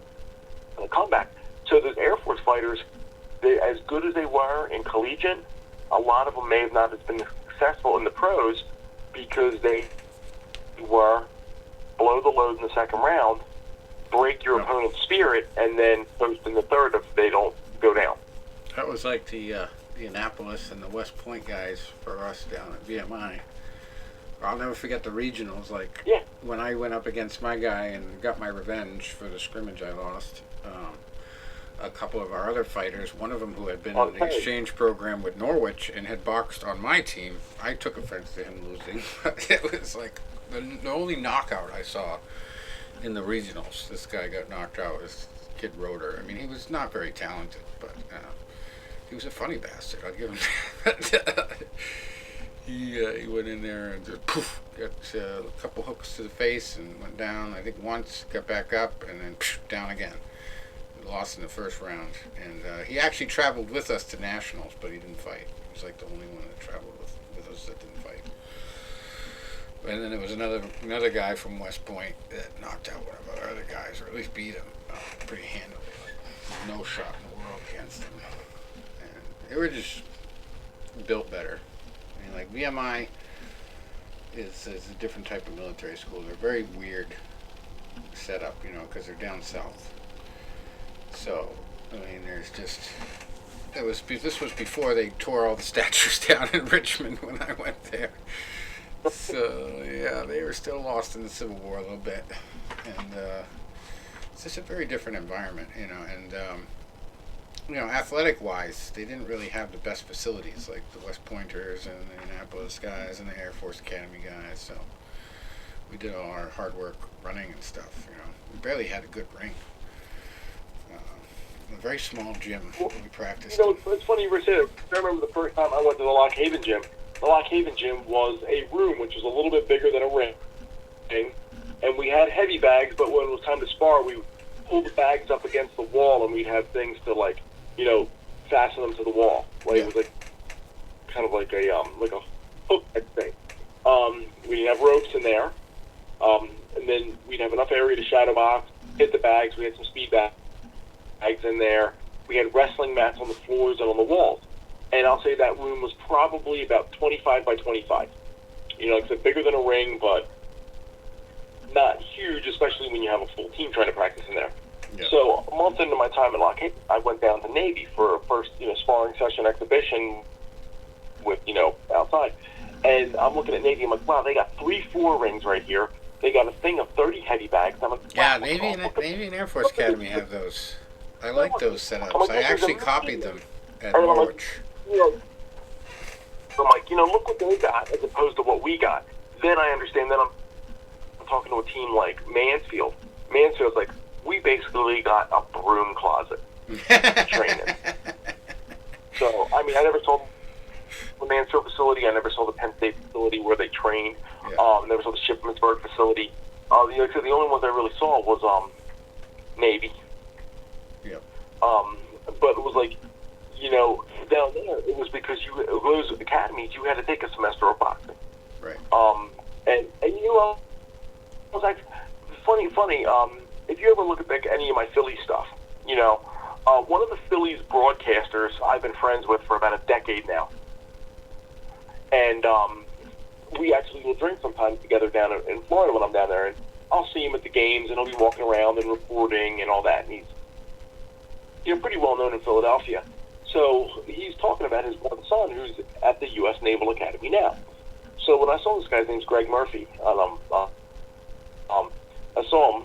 a comeback. So those Air Force fighters, as good as they were in collegiate, a lot of them may have not been successful in the pros because they were blow the load in the second round, break your opponent's spirit, and then post in the third if they don't go down.
That was like the Annapolis and the West Point guys for us down at VMI. I'll never forget the regionals. Like, when I went up against my guy and got my revenge for the scrimmage I lost, a couple of our other fighters, one of them who had been in the exchange program with Norwich and had boxed on my team, I took offense to him losing. It was like the only knockout I saw in the regionals. This guy got knocked out, this kid Roeder. I mean, he was not very talented, but he was a funny bastard. I'll give him that. He went in there and just poof, got a couple hooks to the face and went down, I think once, got back up, and then poof, down again. Lost in the first round. And he actually traveled with us to nationals, but he didn't fight. He was like the only one that traveled with us that didn't fight. And then there was another guy from West Point that knocked out one of our other guys, or at least beat him pretty handily. No shot in the world against him. And they were just built better. I mean, like VMI is a different type of military school. They're very weird setup, because they're down south. So, I mean, there's just this was before they tore all the statues down in Richmond when I went there. So yeah, they were still lost in the Civil War a little bit, and it's just a very different environment, and athletic-wise, they didn't really have the best facilities like the West Pointers and the Annapolis guys and the Air Force Academy guys. So we did all our hard work running and stuff. We barely had a good ring. A very small gym we practiced.
It's funny you were saying. I remember the first time I went to the Lock Haven gym. The Lock Haven gym was a room which was a little bit bigger than a ring, and we had heavy bags. But when it was time to spar, we pulled the bags up against the wall, and we'd have things to fasten them to the wall. It was like kind of like a hook type thing. We'd have ropes in there, and then we'd have enough area to shadow box, hit the bags. We had some speed bags in there. We had wrestling mats on the floors and on the walls. And I'll say that room was probably about 25 by 25. It's bigger than a ring, but not huge, especially when you have a full team trying to practice in there. Yeah. So a month into my time at Lock Haven, I went down to Navy for a first, sparring session exhibition with, outside. And I'm looking at Navy, I'm like, wow, they got 3-4 rings right here. They got a thing of 30 heavy bags. I'm like,
wow, Navy and Air Force Academy have those. I like those setups. I actually copied them at Norwich.
I'm like, look what they got as opposed to what we got. Then I understand. Then I'm talking to a team like Mansfield. Mansfield's like, we basically got a broom closet to train in. So, I mean, I never saw the Mansfield facility. I never saw the Penn State facility where they trained. Yeah. I never saw the Shippensburg facility. The only ones I really saw was Navy.
Yep.
But it was like, down there, it was because those academies, you had to take a semester of boxing.
Right.
And it was like, funny, if you ever look at any of my Philly stuff, one of the Phillies broadcasters I've been friends with for about a decade now. And we actually will drink sometimes together down in Florida when I'm down there. And I'll see him at the games, and he'll be walking around and reporting and all that. And he's pretty well known in Philadelphia. So he's talking about his one son who's at the U.S. Naval Academy now. So when I saw this guy's name's Greg Murphy, and I saw him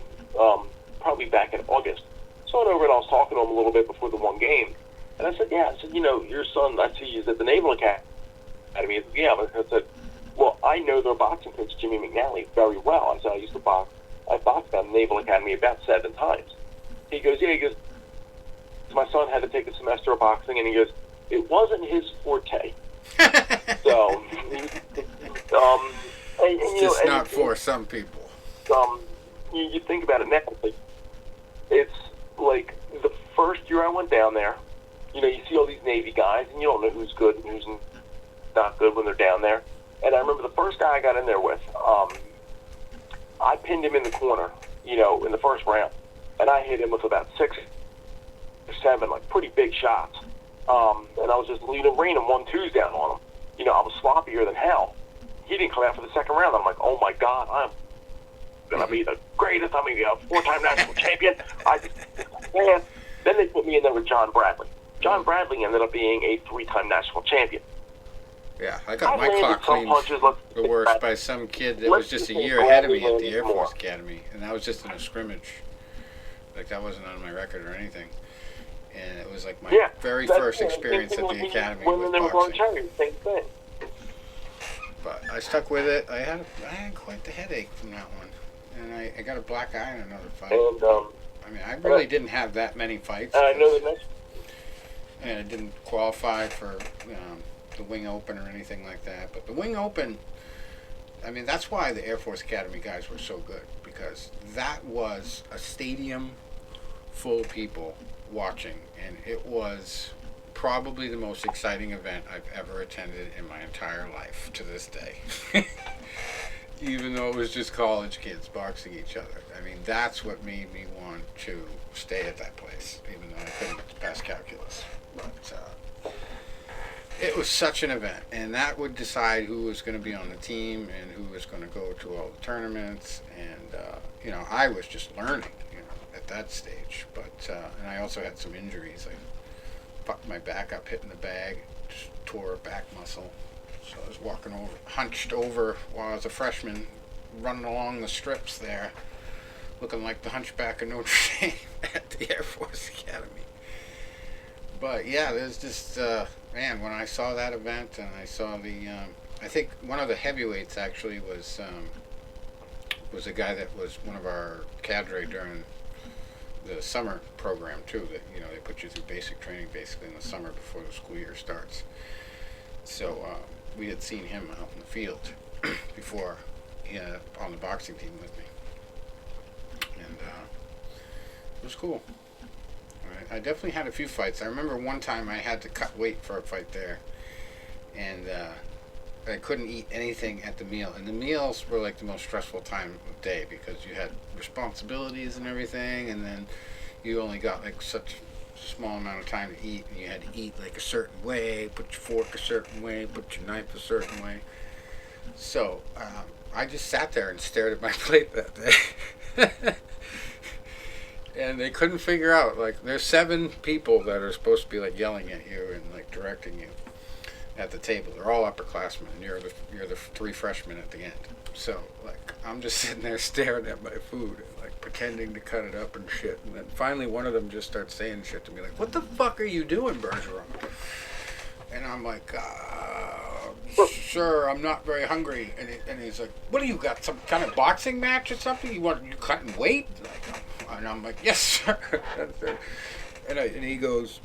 probably back in August. So I went over and I was talking to him a little bit before the one game. And I said, your son, I see he's at the Naval Academy. He said, yeah. I said, well, I know their boxing coach, Jimmy McNally, very well. I said, I boxed at the Naval Academy about 7 times. He goes, my son had to take a semester of boxing, and he goes, it wasn't his forte. So,
it's just not for some people.
You think about it now, it's like the first year I went down there, you see all these Navy guys, and you don't know who's good and who's not good when they're down there. And I remember the first guy I got in there with, I pinned him in the corner, in the first round, and I hit him with about 6 or 7, like, pretty big shots. And I was just raining 1-2s down on him. I was sloppier than hell. He didn't come out for the second round. I'm like, oh my God, I'm going to be the greatest. I'm going to be a 4-time national champion. Man. Then they put me in there with John Bradley. John Bradley ended up being a 3-time national champion.
Yeah, I got my clock cleaned the worst by some kid that was just a year ahead of me at the Air Force Academy. And that was just in a scrimmage. Like, that wasn't on my record or anything. And it was like my very first experience at the academy with boxing.
Same thing.
But I stuck with it. I had quite the headache from that one, and I got a black eye in another fight. And I really didn't have that many fights.
I know the next.
And I didn't qualify for the Wing Open or anything like that. But the Wing Open, that's why the Air Force Academy guys were so good, because that was a stadium full of people watching, and it was probably the most exciting event I've ever attended in my entire life to this day. Even though it was just college kids boxing each other. That's what made me want to stay at that place, even though I couldn't pass calculus. But it was such an event, and that would decide who was going to be on the team and who was going to go to all the tournaments. And I was just learning, at that stage. But and I also had some injuries. I fucked my back up hitting the bag, just tore a back muscle. So I was walking over, hunched over while I was a freshman, running along the strips there, looking like the Hunchback of Notre Dame at the Air Force Academy. But yeah, there's just man, when I saw that event and I saw the, I think one of the heavyweights actually was a guy that was one of our cadre during the summer program too. That they put you through basic training basically in the summer before the school year starts. So we had seen him out in the field before on the boxing team with me, and it was cool. I definitely had a few fights. I remember one time I had to cut weight for a fight there, and I couldn't eat anything at the meal. And the meals were like the most stressful time of the day because you had responsibilities and everything, and then you only got like such a small amount of time to eat, and you had to eat like a certain way, put your fork a certain way, put your knife a certain way. So I just sat there and stared at my plate that day. And they couldn't figure out, like, there's 7 people that are supposed to be, like, yelling at you and, like, directing you at the table. They're all upperclassmen, and you're the 3 freshmen at the end. So, like, I'm just sitting there staring at my food and, like, pretending to cut it up and shit. And then finally one of them just starts saying shit to me, like, what the fuck are you doing, Bergeron? And I'm like, sure, I'm not very hungry. And he's like, what do you got, some kind of boxing match or something? You cutting weight? And I'm like, yes, sir. And he goes,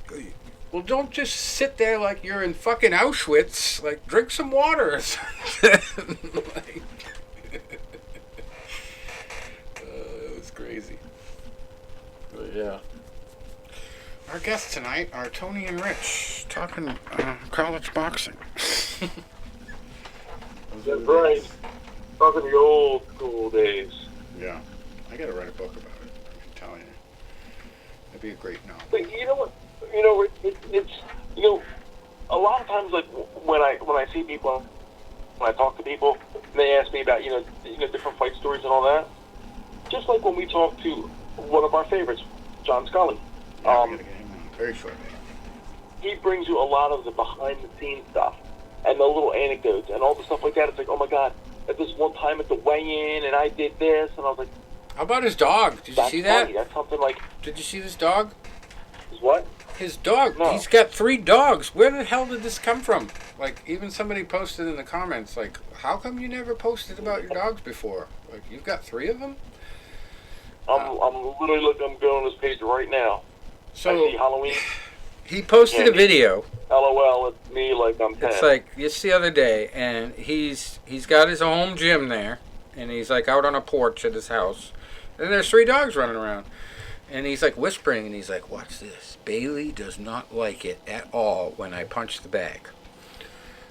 well, don't just sit there like you're in fucking Auschwitz. Like, drink some water or something. Like, it was crazy. But yeah. Our guests tonight are Tony and Rich, talking college boxing.
That's right. Talking the old school days.
Yeah. I gotta write a book about it, I'm telling you. It'd be a great novel.
But you know what? It's a lot of times, like, when I see people, when I talk to people, and they ask me about, different fight stories and all that, just like when we talk to one of our favorites, John Scully.
Yeah, I'm gonna get him on very shortly.
He brings you a lot of the behind-the-scenes stuff and the little anecdotes and all the stuff like that. It's like, oh my God, at this one time at the weigh-in, and I did this, and I was like,
how about his dog? Did you see that?
Funny. That's something like...
Did you see this dog?
His what?
His dog.
No.
He's got 3 dogs. Where the hell did this come from? Like, even somebody posted in the comments, like, how come you never posted about your dogs before? Like, you've got 3 of them?
I'm literally looking. I'm going on his page right now.
So
I see Halloween.
He posted a video.
LOL, it's me like I'm 10.
It's like just the other day, and he's got his home gym there, and he's like out on a porch at his house, and there's 3 dogs running around, and he's like whispering, and he's like, watch this, Bailey does not like it at all when I punch the bag.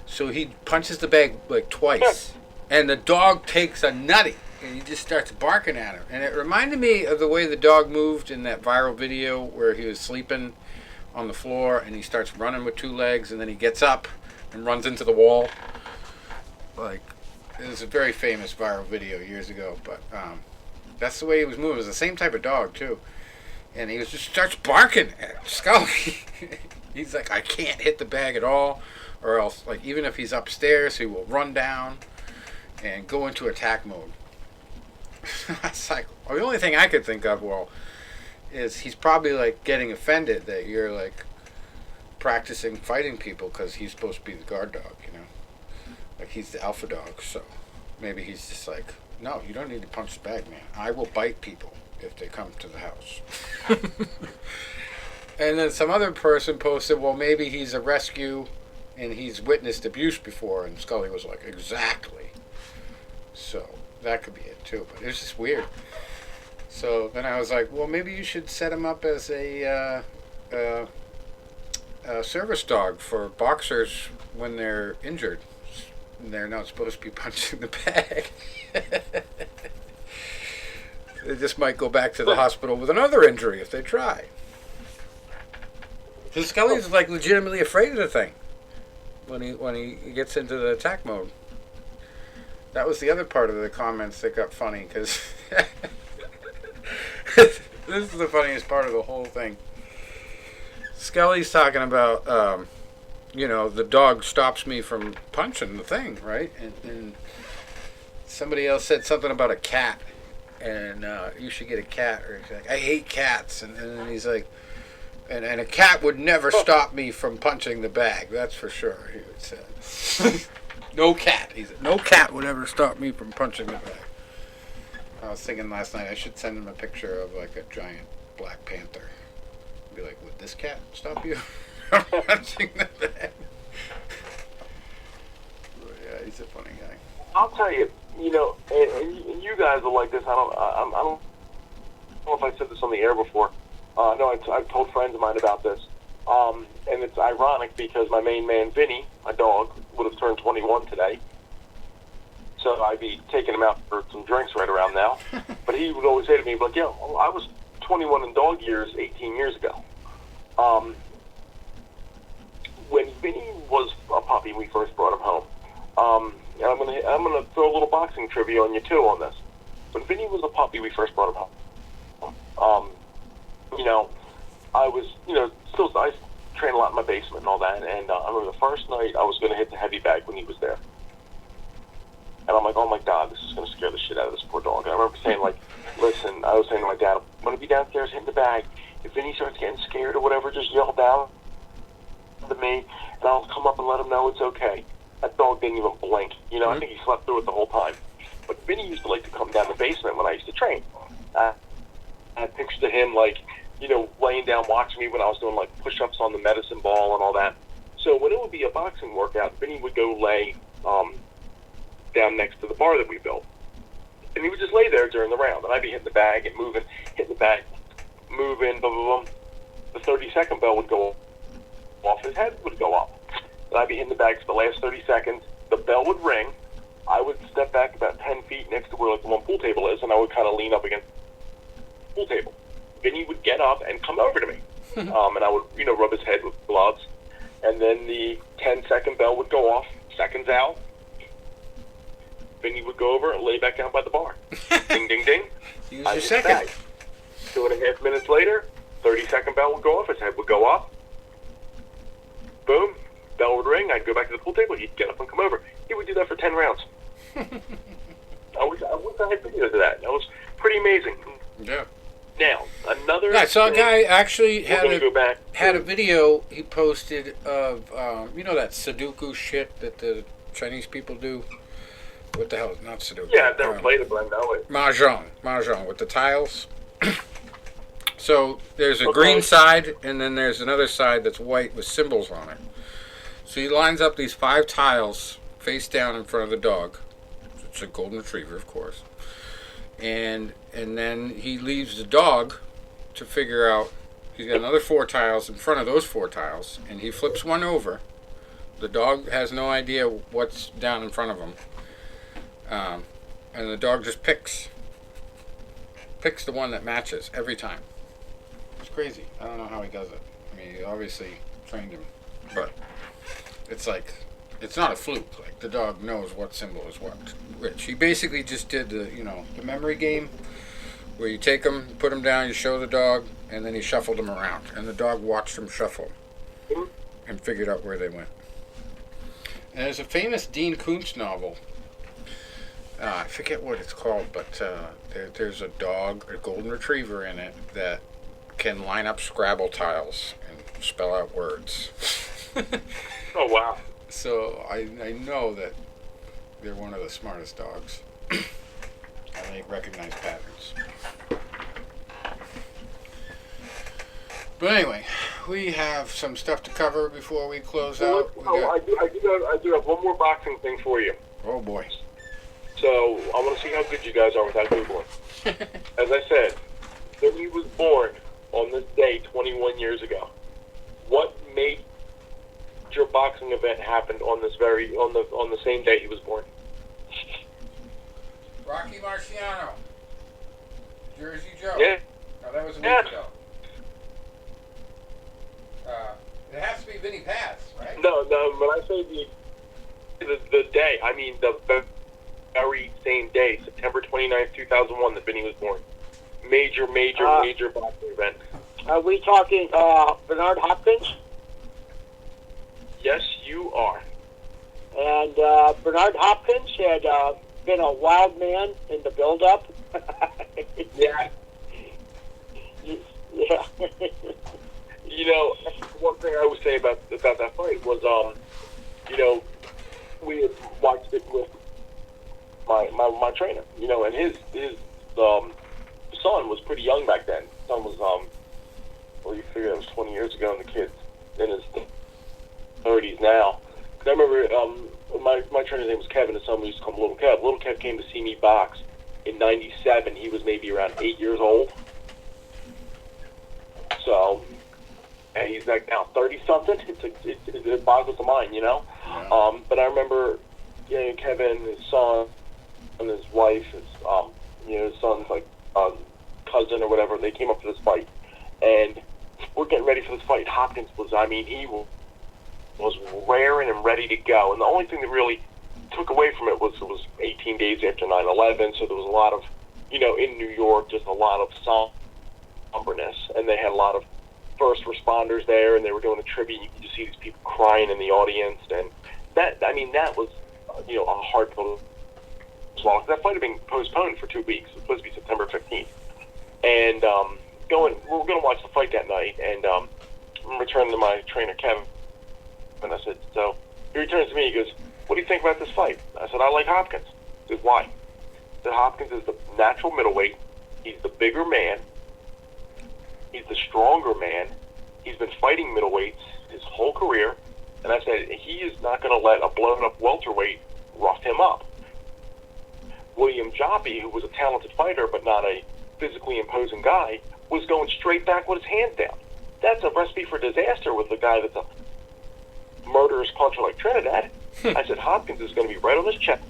So he punches the bag like twice, and the dog takes a nutty, and he just starts barking at him. And it reminded me of the way the dog moved in that viral video where he was sleeping on the floor and he starts running with 2 legs, and then he gets up and runs into the wall. Like, it was a very famous viral video years ago, but that's the way he was moving. It was the same type of dog too, and he was just starts barking at Scully. He's like, I can't hit the bag at all, or else, like, even if he's upstairs, he will run down and go into attack mode. It's like, well, the only thing I could think of, is he's probably like getting offended that you're like practicing fighting people because he's supposed to be the guard dog, like he's the alpha dog. So maybe he's just like, no, you don't need to punch the bag, man. I will bite people if they come to the house. And then some other person posted, well, maybe he's a rescue and he's witnessed abuse before, and Scully was like, exactly. So that could be it too, but it was just weird. So then I was like, well, maybe you should set him up as a service dog for boxers when they're injured. And they're not supposed to be punching the bag. They just might go back to the hospital with another injury if they try. Because Scully's like legitimately afraid of the thing. when he gets into the attack mode. That was the other part of the comments that got funny, because this is the funniest part of the whole thing. Skelly's talking about, the dog stops me from punching the thing, right? And somebody else said something about a cat, and you should get a cat. Or he's like, I hate cats. And then he's like, and a cat would never stop me from punching the bag. That's for sure, he would say. No cat. He said, no cat would ever stop me from punching the bag. I was thinking last night I should send him a picture of like a giant Black Panther. Be like, would this cat stop you from punching the bag? But yeah, he's a funny guy.
I'll tell you, and you guys are like this. I don't know if I said this on the air before. No, I've told friends of mine about this. And it's ironic because my main man, Vinny, my dog, would have turned 21 today. So I'd be taking him out for some drinks right around now. But he would always say to me, like, I was 21 in dog years 18 years ago. When Vinny was a puppy, we first brought him home. And I'm gonna throw a little boxing trivia on you too on this. When Vinny was a puppy, we first brought him home. I was, still I train a lot in my basement and all that. And I remember the first night I was going to hit the heavy bag when he was there. And I'm like, oh my God, this is going to scare the shit out of this poor dog. And I remember saying, like, listen, I was saying to my dad, I'm going to be downstairs hitting the bag. If Vinny starts getting scared or whatever, just yell down to me, and I'll come up and let him know it's okay. That dog didn't even blink. I think he slept through it the whole time. But Vinny used to like to come down the basement when I used to train. I pictured him like, laying down watching me when I was doing like push-ups on the medicine ball and all that. So when it would be a boxing workout, Vinny would go lay down next to the bar that we built. And he would just lay there during the round. And I'd be hitting the bag and moving, hitting the bag, moving, blah, blah, blah. The 30-second bell would go off. His head would go up. And I'd be hitting the bag for the last 30 seconds. The bell would ring. I would step back about 10 feet next to where like the one pool table is, and I would kind of lean up against the pool table. Vinny would get up and come over to me. And I would, rub his head with gloves. And then the 10-second bell would go off. Seconds out. Vinny would go over and lay back down by the bar. Ding, ding, ding.
Use your second.
2.5 minutes later, 30-second bell would go off. His head would go up. Boom. Bell would ring. I'd go back to the pool table. He'd get up and come over. He would do that for 10 rounds. I wish I had videos of that. That was pretty amazing.
Yeah.
Now, another...
Yeah, I saw a guy actually had
a
video he posted of, that Sudoku shit that the Chinese people do? What the hell? Not Sudoku.
Yeah, I've never played it, but I know it.
Mahjong with the tiles. So there's a green side, and then there's another side that's white with symbols on it. So he lines up these 5 tiles face down in front of the dog. It's a golden retriever, of course. And then he leaves the dog to figure out. He's got another 4 tiles in front of those 4 tiles, and he flips one over. The dog has no idea what's down in front of him. And the dog just picks the one that matches every time. It's crazy. I don't know how he does it. I mean, he obviously trained him, but it's like, it's not a fluke. Like, the dog knows what symbol is what. Which he basically just did the memory game, where you take them, put them down, you show the dog, and then he shuffled them around, and the dog watched them shuffle and figured out where they went. And there's a famous Dean Koontz novel. I forget what it's called, but there's a dog, a golden retriever in it, that can line up Scrabble tiles and spell out words.
Oh, wow.
So I know that they're one of the smartest dogs. And they recognize patterns. But anyway, we have some stuff to cover before we close out.
I do have one more boxing thing for you.
Oh boy.
So I want to see how good you guys are without Googling. As I said, Vinny was born on this day 21 years ago. What major boxing event happened on the same day he was born?
Rocky Marciano. Jersey Joe.
Yeah.
No, that was a week ago. It has to be Vinny Paz, right?
No. When I say the day, I mean the very same day, September 29th, 2001, that Vinny was born. Major boxing event.
Are we talking Bernard Hopkins?
Yes, you are.
And Bernard Hopkins had been a wild man in the build-up.
Yeah.
Yeah.
You know, one thing I would say about that fight was, you know, we had watched it with my trainer, you know, and his son was pretty young back then. His son was, well, you figure that was 20 years ago, and the kid's in his 30s now. Because I remember my trainer's name was Kevin, and son we used to call him Little Kev. Little Kev came to see me box in '97. He was maybe around 8 years old. So, and he's like now 30-something. It boggles the mind, you know?
Yeah.
But I remember, you know, Kevin, his son, and his wife, you know, his son's like cousin or whatever, they came up to this fight. And we're getting ready for this fight. Hopkins was, I mean, he was raring and ready to go. And the only thing that really took away from it was 18 days after 9/11, so there was a lot of, you know, in New York, just a lot of somberness. And they had a lot of first responders there, and they were doing a tribute. You could just see these people crying in the audience. And that, I mean, that was, you know, a hard pill to swallow. That fight had been postponed for 2 weeks. It was supposed to be September 15th. And we were going to watch the fight that night, and I'm returning to my trainer, Kevin, and I said, so he returns to me, he goes, what do you think about this fight? I said, I like Hopkins. He said, why? I said, Hopkins is the natural middleweight. He's the bigger man. He's the stronger man. He's been fighting middleweights his whole career. And I said, he is not going to let a blown-up welterweight rough him up. William Joppy, who was a talented fighter but not a physically imposing guy, was going straight back with his hands down. That's a recipe for disaster with a guy that's a murderous puncher like Trinidad. I said, Hopkins is going to be right on his chest.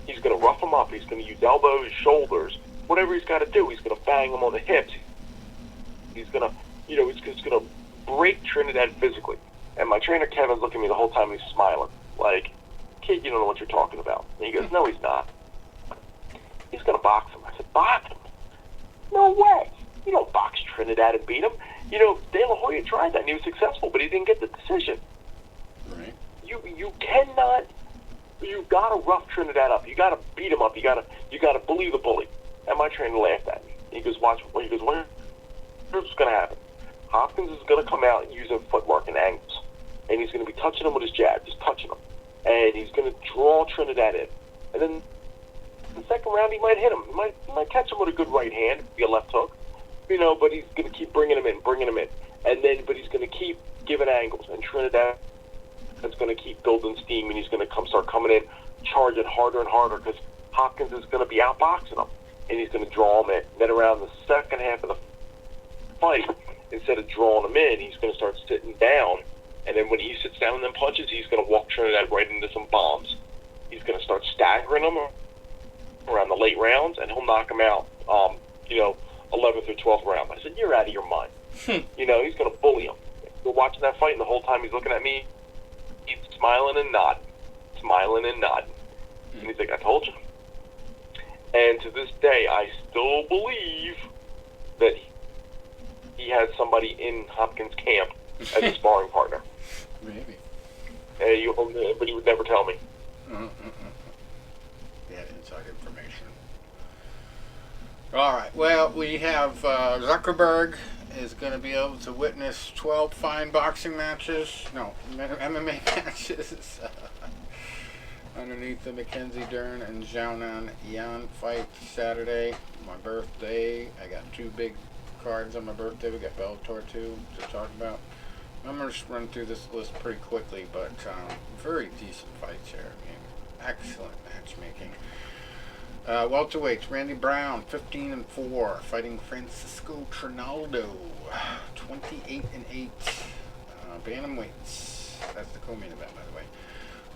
He's going to rough him up. He's going to use elbows, shoulders, whatever he's got to do. He's going to bang him on the hips. He's going to, you know, he's going to break Trinidad physically. And my trainer, Kevin's looking at me the whole time, and he's smiling. Like, kid, you don't know what you're talking about. And he goes, no, he's not. He's going to box him. I said, box him? No way. You don't box Trinidad and beat him. You know, De La Hoya tried that, and he was successful, but he didn't get the decision.
Right.
You cannot. You gotta rough Trinidad up. You gotta beat him up. You gotta bully the bully. And my trainer laughed at me. He goes, watch. He goes, here's what's gonna happen. Hopkins is gonna come out using footwork and angles, and he's gonna be touching him with his jab, just touching him, and he's gonna draw Trinidad in. And then in the second round, he might hit him. He might catch him with a good right hand, be a left hook, you know. But he's gonna keep bringing him in, but he's gonna keep giving angles, and Trinidad is going to keep building steam, and he's going to start coming in, charging harder and harder, because Hopkins is going to be outboxing him, and he's going to draw him in. Then around the second half of the fight, instead of drawing him in, he's going to start sitting down, and then when he sits down and then punches, he's going to walk Trinidad right into some bombs. He's going to start staggering him around the late rounds, and he'll knock him out, you know, 11th or 12th round. I said, you're out of your mind. You know, he's going to bully him. We're watching that fight, and the whole time he's looking at me, he's smiling and nodding. And he's like, I told you. And to this day, I still believe that he had somebody in Hopkins' camp as a sparring partner.
Maybe.
But he would never tell me.
He had inside information. All right. Well, we have Zuckerberg is going to be able to witness 12 fine boxing matches. No, MMA matches. Underneath the Mackenzie Dern and Xiaonan Yan fight Saturday. My birthday. I got 2 big cards on my birthday. We got Bellator 2 to talk about. I'm going to just run through this list pretty quickly, but very decent fights here. I mean, excellent matchmaking. Welterweights, Randy Brown, 15-4, fighting Francisco Trinaldo, 28-8. Bantamweights, that's the co-main event, by the way.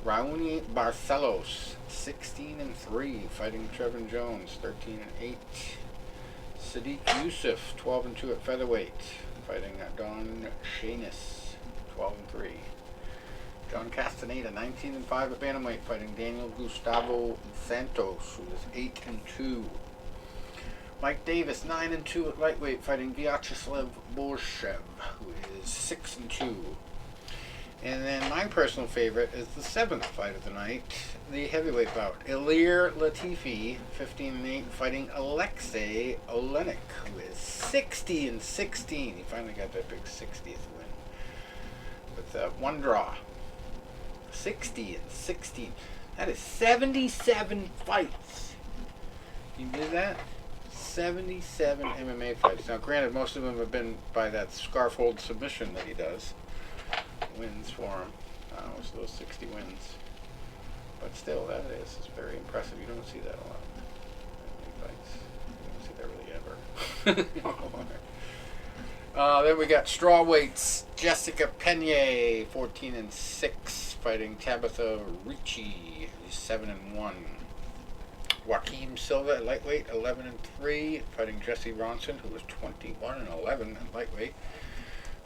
Raoni Barcelos, 16-3, fighting Trevin Jones, 13-8. Sadiq Youssef, 12-2 at featherweight, fighting Don Shanis, 12-3. John Castaneda, 19-5 at bantamweight, fighting Daniel Gustavo Santos, who is 8-2. Mike Davis, 9-2 at lightweight, fighting Vyacheslav Borshev, who is 6-2. And then my personal favorite is the 7th fight of the night, the heavyweight bout. Ilir Latifi, 15-8, fighting Alexei Olenek, who is 60-16. He finally got that big 60th win with one draw. 60-16. That is 77 fights. Can you believe that? 77 MMA fights. Now, granted, most of them have been by that scarf hold submission that he does. Wins for him. So those 60 wins. But still, that is very impressive. You don't see that a lot. MMA fights. You don't see that really ever. Then we got straw weights. Jessica Pena, 14-6, fighting Tabitha Ricci, 7-1. Joaquim Silva at lightweight, 11-3, fighting Jesse Ronson, who was 21-11 at lightweight.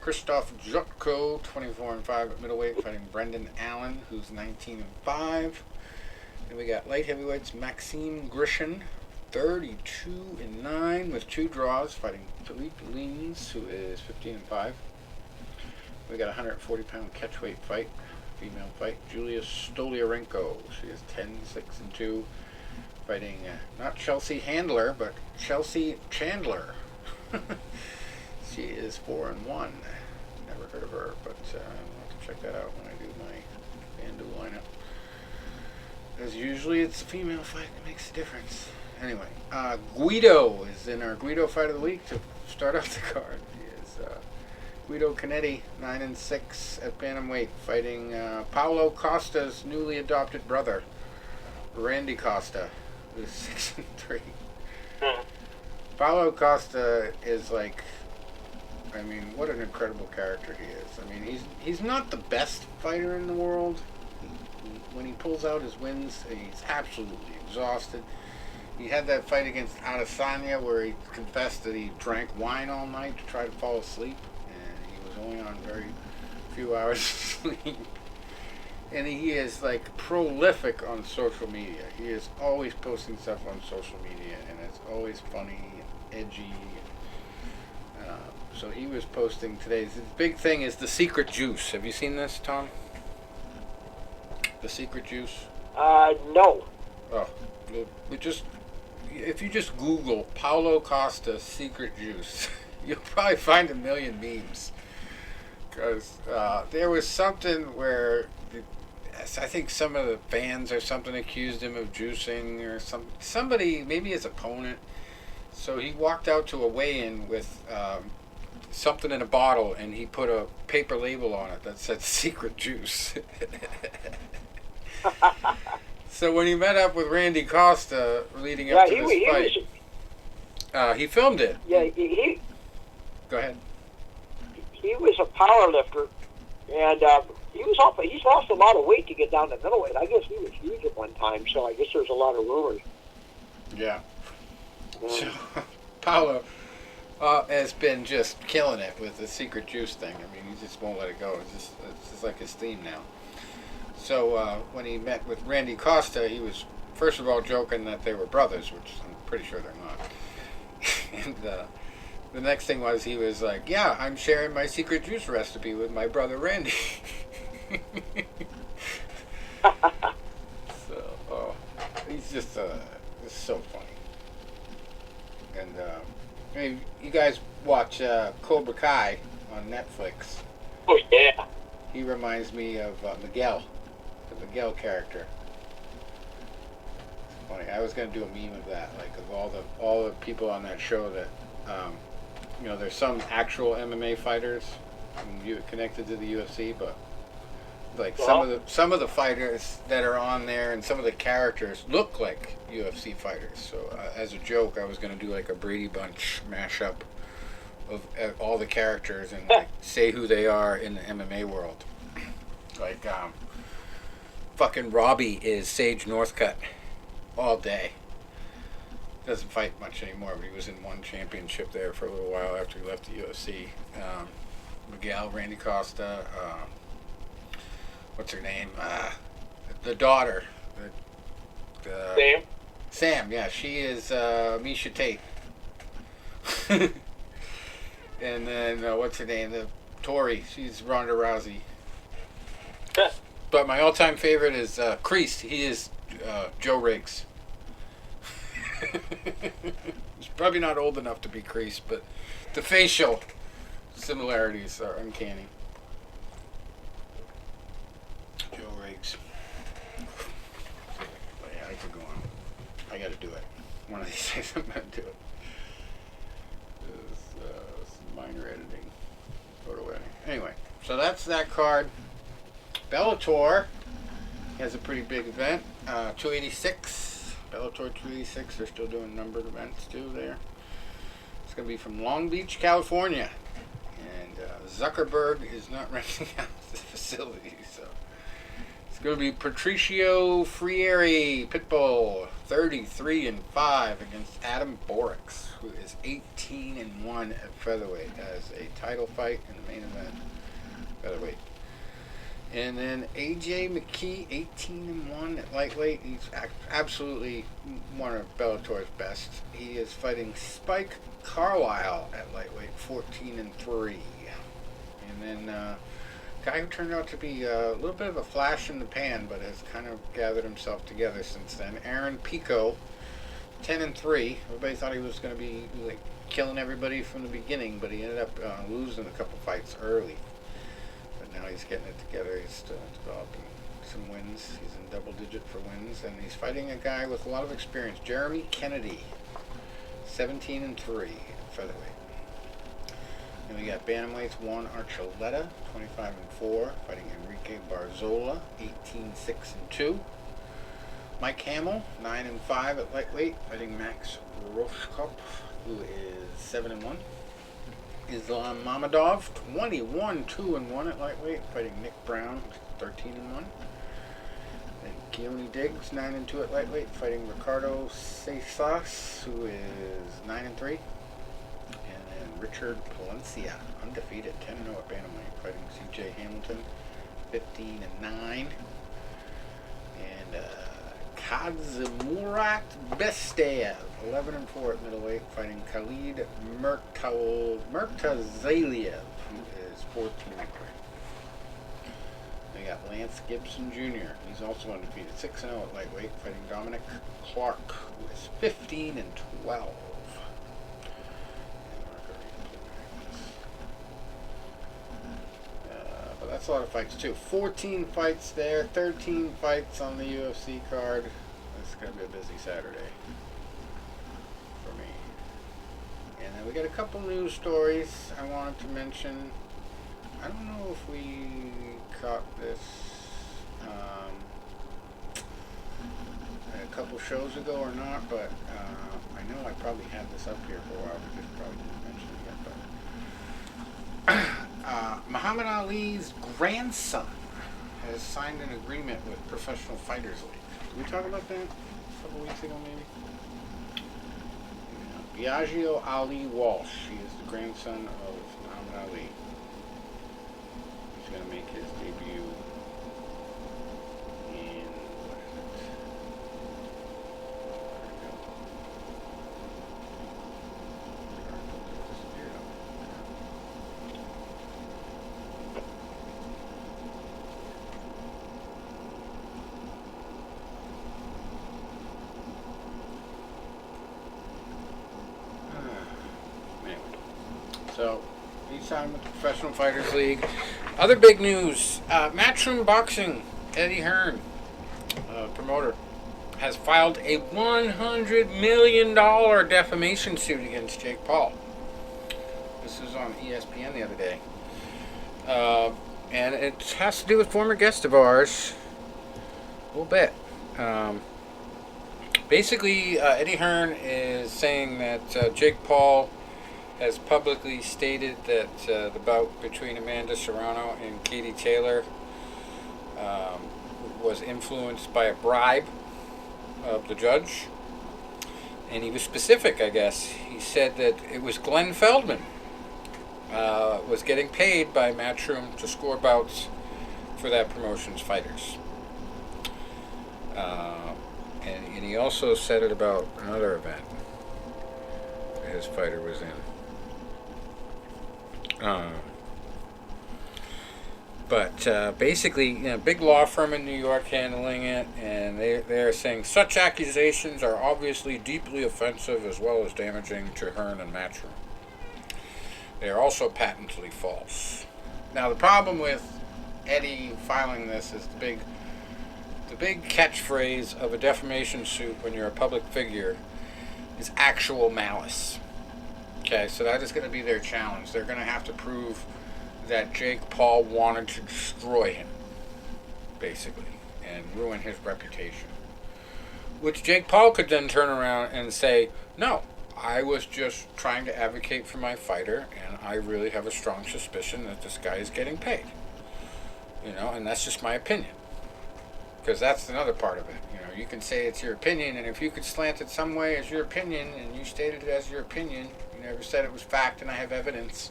Krzysztof Jutko, 24-5 at middleweight, fighting Brendan Allen, who's 19-5. Then we got light heavyweights, Maxime Grishin, 32-9 with 2 draws, fighting Philippe Lins, who is 15-5. We got a 140-pound catchweight fight, female fight, Julia Stoliarenko. She is 10-6-2, fighting not Chelsea Handler, but Chelsea Chandler. She is 4-1. Never heard of her, but I'll have to check that out when I do my FanDuel lineup. As usually, it's a female fight that makes a difference. Anyway, Guido is in our Guido fight of the week to start off the card. He is Guido Canetti, 9-6 at bantamweight, fighting Paulo Costa's newly adopted brother, Randy Costa, who's 6-3. Paulo Costa is like, I mean, what an incredible character he is. I mean, he's not the best fighter in the world. When he pulls out his wins, he's absolutely exhausted. He had that fight against Adesanya where he confessed that he drank wine all night to try to fall asleep, and he was only on very few hours of sleep. And he is like prolific on social media. He is always posting stuff on social media, and it's always funny and edgy. So he was posting today. The big thing is the secret juice. Have you seen this, Tom? The secret juice?
No.
Oh, if you just Google Paulo Costa secret juice, you'll probably find a million memes. Because there was something where I think some of the fans or something accused him of juicing, or somebody, maybe his opponent. So he walked out to a weigh-in with something in a bottle, and he put a paper label on it that said secret juice. So when he met up with Randy Costa leading up to this fight, he filmed it.
Yeah,
Go ahead.
He was a power lifter, and he's lost a lot of weight to get down to middleweight. I guess he was huge at one time, so I guess there's a lot of rumors.
Yeah. So, Paulo has been just killing it with the secret juice thing. I mean, he just won't let it go. It's just like his theme now. So when he met with Randy Costa, he was first of all joking that they were brothers, which I'm pretty sure they're not. And the next thing was he was like, "Yeah, I'm sharing my secret juice recipe with my brother Randy." So he's just so funny. And I mean, you guys watch Cobra Kai on Netflix.
Oh, yeah.
He reminds me of Miguel, the Miguel character. It's funny. I was gonna do a meme of that, like of all the people on that show that, there's some actual MMA fighters connected to the UFC, but like some of the fighters that are on there and some of the characters look like UFC fighters. So as a joke, I was gonna do like a Brady Bunch mashup of all the characters and like, say who they are in the MMA world. Like fucking Robbie is Sage Northcutt all day. Doesn't fight much anymore, but he was in one championship there for a little while after he left the UFC. Miguel, Randy Costa, what's her name? The daughter.
Sam?
Sam, yeah, she is Misha Tate. And then, what's her name? The Tori, she's Ronda Rousey. But my all-time favorite is Kreese. He is Joe Riggs. He's probably not old enough to be Kreese, but the facial similarities are uncanny. Joe Riggs. But yeah, I could go on. I gotta do it. One of these days I'm gonna do it. Some minor editing. Photo editing. Anyway, so that's that card. Bellator has a pretty big event. 286. Bellator 286. They're still doing numbered events too there. It's going to be from Long Beach, California. And Zuckerberg is not renting out the facility. So it's going to be Patricio Freire, Pitbull, 33-5 against Adam Borix, who is 18-1 at featherweight. Has a title fight in the main event, featherweight. And then AJ McKee, 18-1 at lightweight. He's absolutely one of Bellator's best. He is fighting Spike Carlisle at lightweight, 14-3. And then guy who turned out to be a little bit of a flash in the pan, but has kind of gathered himself together since then. Aaron Pico, 10-3. Everybody thought he was going to be like killing everybody from the beginning, but he ended up losing a couple fights early. Now he's getting it together. He's developing some wins. He's in double digit for wins, and he's fighting a guy with a lot of experience, Jeremy Kennedy, 17-3 featherweight. And we got bantamweights Juan Archuleta, 25-4, fighting Enrique Barzola, 18-6-2. Mike Hamill, 9-5 at lightweight, fighting Max Roshkop, who is 7-1. Islam Mamedov, 21-2-1 at lightweight, fighting Nick Brown, 13-1. And Keone Diggs, 9-2 at lightweight, fighting Ricardo Cejas, who is 9-3. And then Richard Palencia, undefeated, 10-0 at bantamweight, fighting C.J. Hamilton, 15-9. And Kadzimurat Bestev, 11-4 at middleweight, fighting Khalid Murtazaliev, who is 14-3. We got Lance Gibson Jr. He's also undefeated, 6-0 at lightweight, fighting Dominic Clark, who is 15-12. But that's a lot of fights too. 14 fights there, 13 fights on the UFC card. It's going to be a busy Saturday for me. And then we got a couple news stories I wanted to mention. I don't know if we caught this a couple shows ago or not, but I know I probably had this up here for a while, but just probably didn't mention it yet. But Muhammad Ali's grandson has signed an agreement with Professional Fighters League. Did we talk about that a couple weeks ago, maybe? Yeah. Biagio Ali Walsh. He is the grandson of Muhammad Ali. He's going to make his debut in, what is it? So, he signed with the Professional Fighters League. Other big news, Matchroom Boxing, Eddie Hearn, promoter, has filed a $100 million defamation suit against Jake Paul. This was on ESPN the other day. And it has to do with former guest of ours, a little bit. Basically, Eddie Hearn is saying that Jake Paul has publicly stated that the bout between Amanda Serrano and Katie Taylor was influenced by a bribe of the judge. And he was specific, I guess. He said that it was Glenn Feldman was getting paid by Matchroom to score bouts for that promotion's fighters. And he also said it about another event his fighter was in. But basically, big law firm in New York handling it, and they're saying such accusations are obviously deeply offensive as well as damaging to Hearn and Matchroom. They are also patently false. Now, the problem with Eddie filing this is the big catchphrase of a defamation suit when you're a public figure is actual malice. Okay, so that is going to be their challenge. They're going to have to prove that Jake Paul wanted to destroy him, basically, and ruin his reputation. Which Jake Paul could then turn around and say, no, I was just trying to advocate for my fighter, and I really have a strong suspicion that this guy is getting paid. And that's just my opinion. Because that's another part of it. You can say it's your opinion, and if you could slant it some way as your opinion, and you stated it as your opinion, you never said it was fact and I have evidence,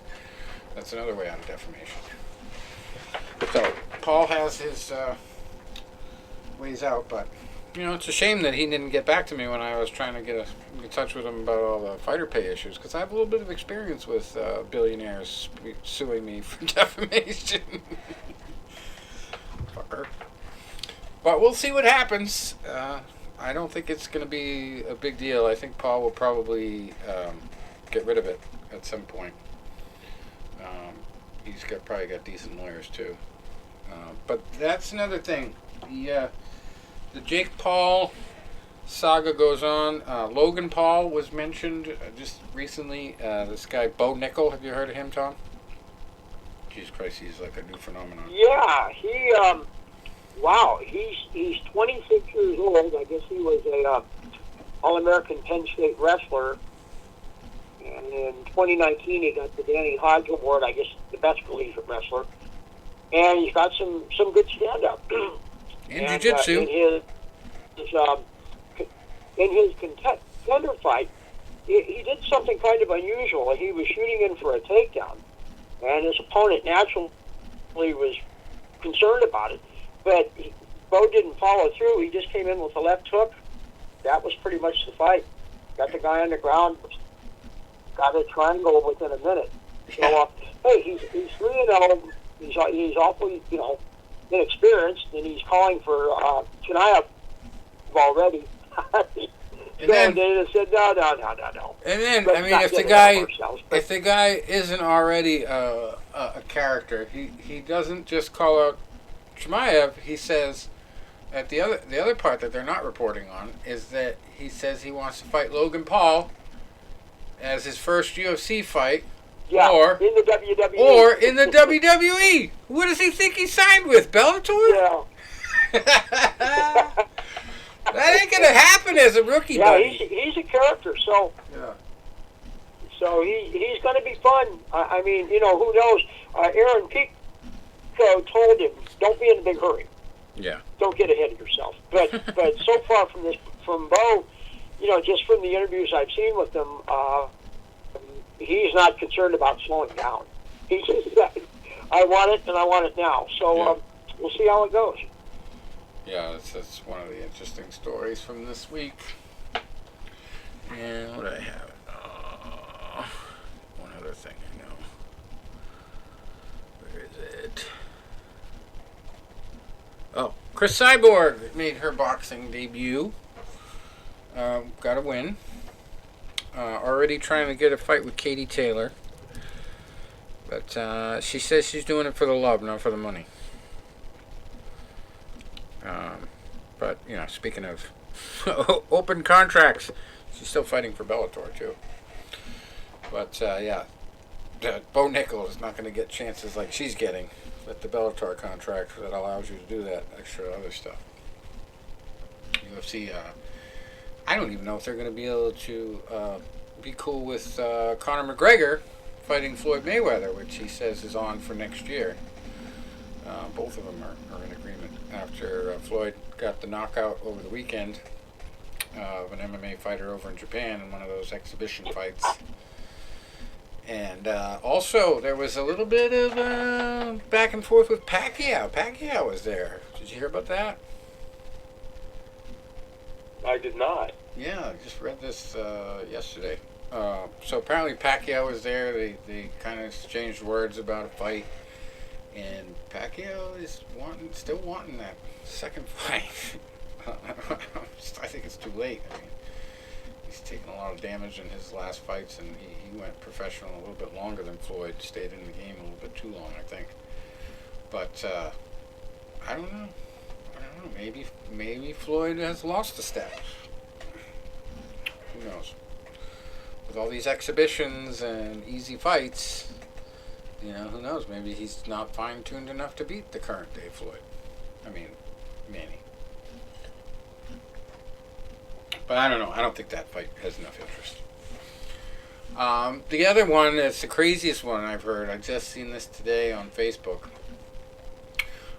that's another way out of defamation. So, Paul has his ways out, but, it's a shame that he didn't get back to me when I was trying to get in touch with him about all the fighter pay issues, because I have a little bit of experience with billionaires suing me for defamation. Fucker. But we'll see what happens. I don't think it's going to be a big deal. I think Paul will probably get rid of it at some point. He's probably got decent lawyers too. But that's another thing. The Jake Paul saga goes on. Logan Paul was mentioned just recently. This guy Bo Nickel. Have you heard of him, Tom? Jesus Christ, he's like a new phenomenon.
Yeah, he. Wow, he's 26 years old. I guess he was a All-American Penn State wrestler. And in 2019, he got the Danny Hodge Award, I guess the best collegiate wrestler. And he's got some good stand-up.
And jiu-jitsu.
In his contender fight, he did something kind of unusual. He was shooting in for a takedown. And his opponent naturally was concerned about it. But Bo didn't follow through. He just came in with a left hook. That was pretty much the fight. Got the guy on the ground. Got a triangle within a minute. So, hey, he's 3-0. He's awfully, inexperienced, and he's calling for Chinaev already.
And then
they said no.
And then,
Let's
if the guy isn't already a character, he doesn't just call out Chimaev. He says that the other part that they're not reporting on is that he says he wants to fight Logan Paul as his first UFC fight, or
in the WWE,
or in the WWE. What does he think he signed with, Bellator?
Yeah.
That ain't gonna happen as a rookie, buddy.
He's a character, so so he's gonna be fun. I mean, who knows? Aaron Pico told him, "Don't be in a big hurry.
Yeah.
Don't get ahead of yourself." But so far from Bo, just from the interviews I've seen with him, he's not concerned about slowing down. He said, "I want it, and I want it now." So we'll see how it goes.
Yeah, that's one of the interesting stories from this week. And what do I have? One other thing I know. Where is it? Oh, Chris Cyborg made her boxing debut. Got a win. Already trying to get a fight with Katie Taylor. But she says she's doing it for the love, not for the money. But, speaking of open contracts, she's still fighting for Bellator, too. But, Bo Nickel is not going to get chances like she's getting with the Bellator contract that allows you to do that extra other stuff. UFC, I don't even know if they're going to be able to be cool with Conor McGregor fighting Floyd Mayweather, which he says is on for next year. Both of them are in agreement after Floyd got the knockout over the weekend of an MMA fighter over in Japan in one of those exhibition fights. And also, there was a little bit of back and forth with Pacquiao. Pacquiao was there. Did you hear about that?
I did not.
Yeah, I just read this yesterday. So apparently Pacquiao was there. They kind of exchanged words about a fight. And Pacquiao is still wanting that second fight. I think it's too late. I mean, he's taken a lot of damage in his last fights, and he went professional a little bit longer than Floyd. Stayed in the game a little bit too long, I think. But I don't know. Maybe Floyd has lost a step. Who knows? With all these exhibitions and easy fights, who knows? Maybe he's not fine-tuned enough to beat the current day Floyd. I mean, Manny. But I don't know. I don't think that fight has enough interest. The other one is the craziest one I've heard. I just seen this today on Facebook.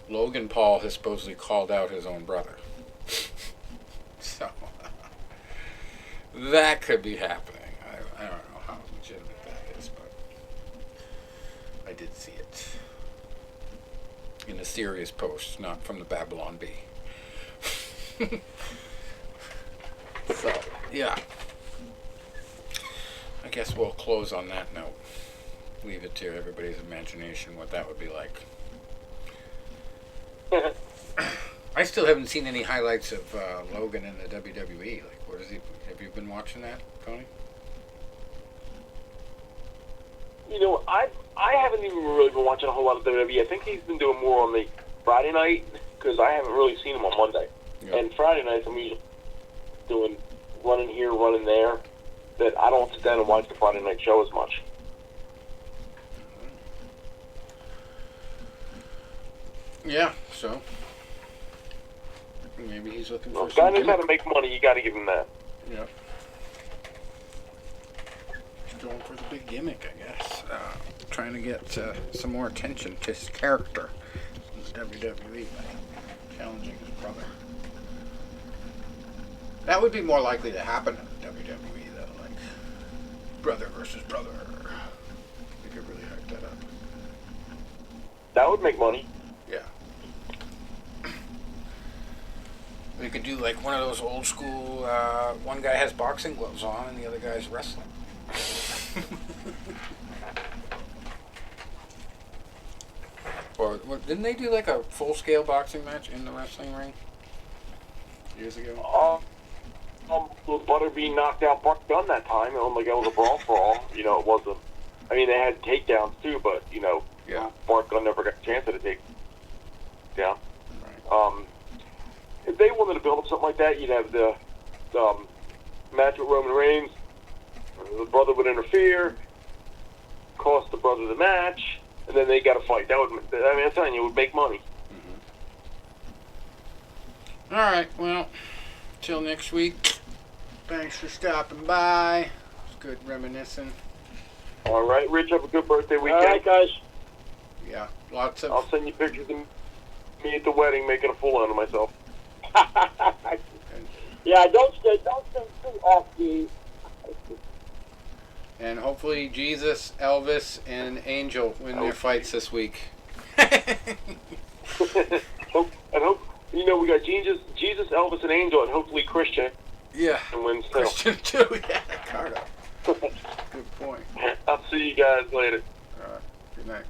Logan Paul has supposedly called out his own brother. So, that could be happening. I don't know how legitimate that is, but I did see it. In a serious post, not from the Babylon Bee. So, yeah. I guess we'll close on that note. Leave it to everybody's imagination what that would be like. I still haven't seen any highlights of Logan in the WWE. Like, what is he? Have you been watching that, Tony?
I haven't even really been watching a whole lot of WWE. I think he's been doing more on the Friday night because I haven't really seen him on Monday. Yep. And Friday nights I'm usually doing running here, running there. That I don't sit down and watch the Friday night show as much.
Yeah, so maybe he's looking for
some guy knows how to make money. You got to give him that.
Yeah. He's going for the big gimmick, I guess. Trying to get some more attention to his character in the WWE by challenging his brother. That would be more likely to happen in the WWE, though, like brother versus brother. We could really hype that up.
That would make money.
Yeah. We could do like one of those old school, one guy has boxing gloves on and the other guy's wrestling. Or didn't they do like a full-scale boxing match in the wrestling ring years ago?
Butterbean knocked out Buck Dunn that time. It was like it was a brawl for all. It wasn't. I mean, they had takedowns too, but
yeah.
Buck Dunn never got a chance at a takedown.
Right.
If they wanted to build up something like that, you'd have the match with Roman Reigns. The brother would interfere, cost the brother the match, and then they got to fight. That would. I mean, I'm telling you, it would make money.
Mm-hmm. All right. Well, till next week. Thanks for stopping by. It's good reminiscing.
All right, Rich. Have a good birthday weekend.
All right, guys.
Yeah, lots of.
I'll send you pictures of me at the wedding making a fool out of myself.
Yeah, don't stay too off the.
And hopefully Jesus, Elvis, and Angel win their fights this week.
hope we got Jesus, Elvis, and Angel, and hopefully Christian.
Yeah.
And wins still.
Christian too. Yeah, Carter. Good point.
I'll see you guys later.
All right. Good night.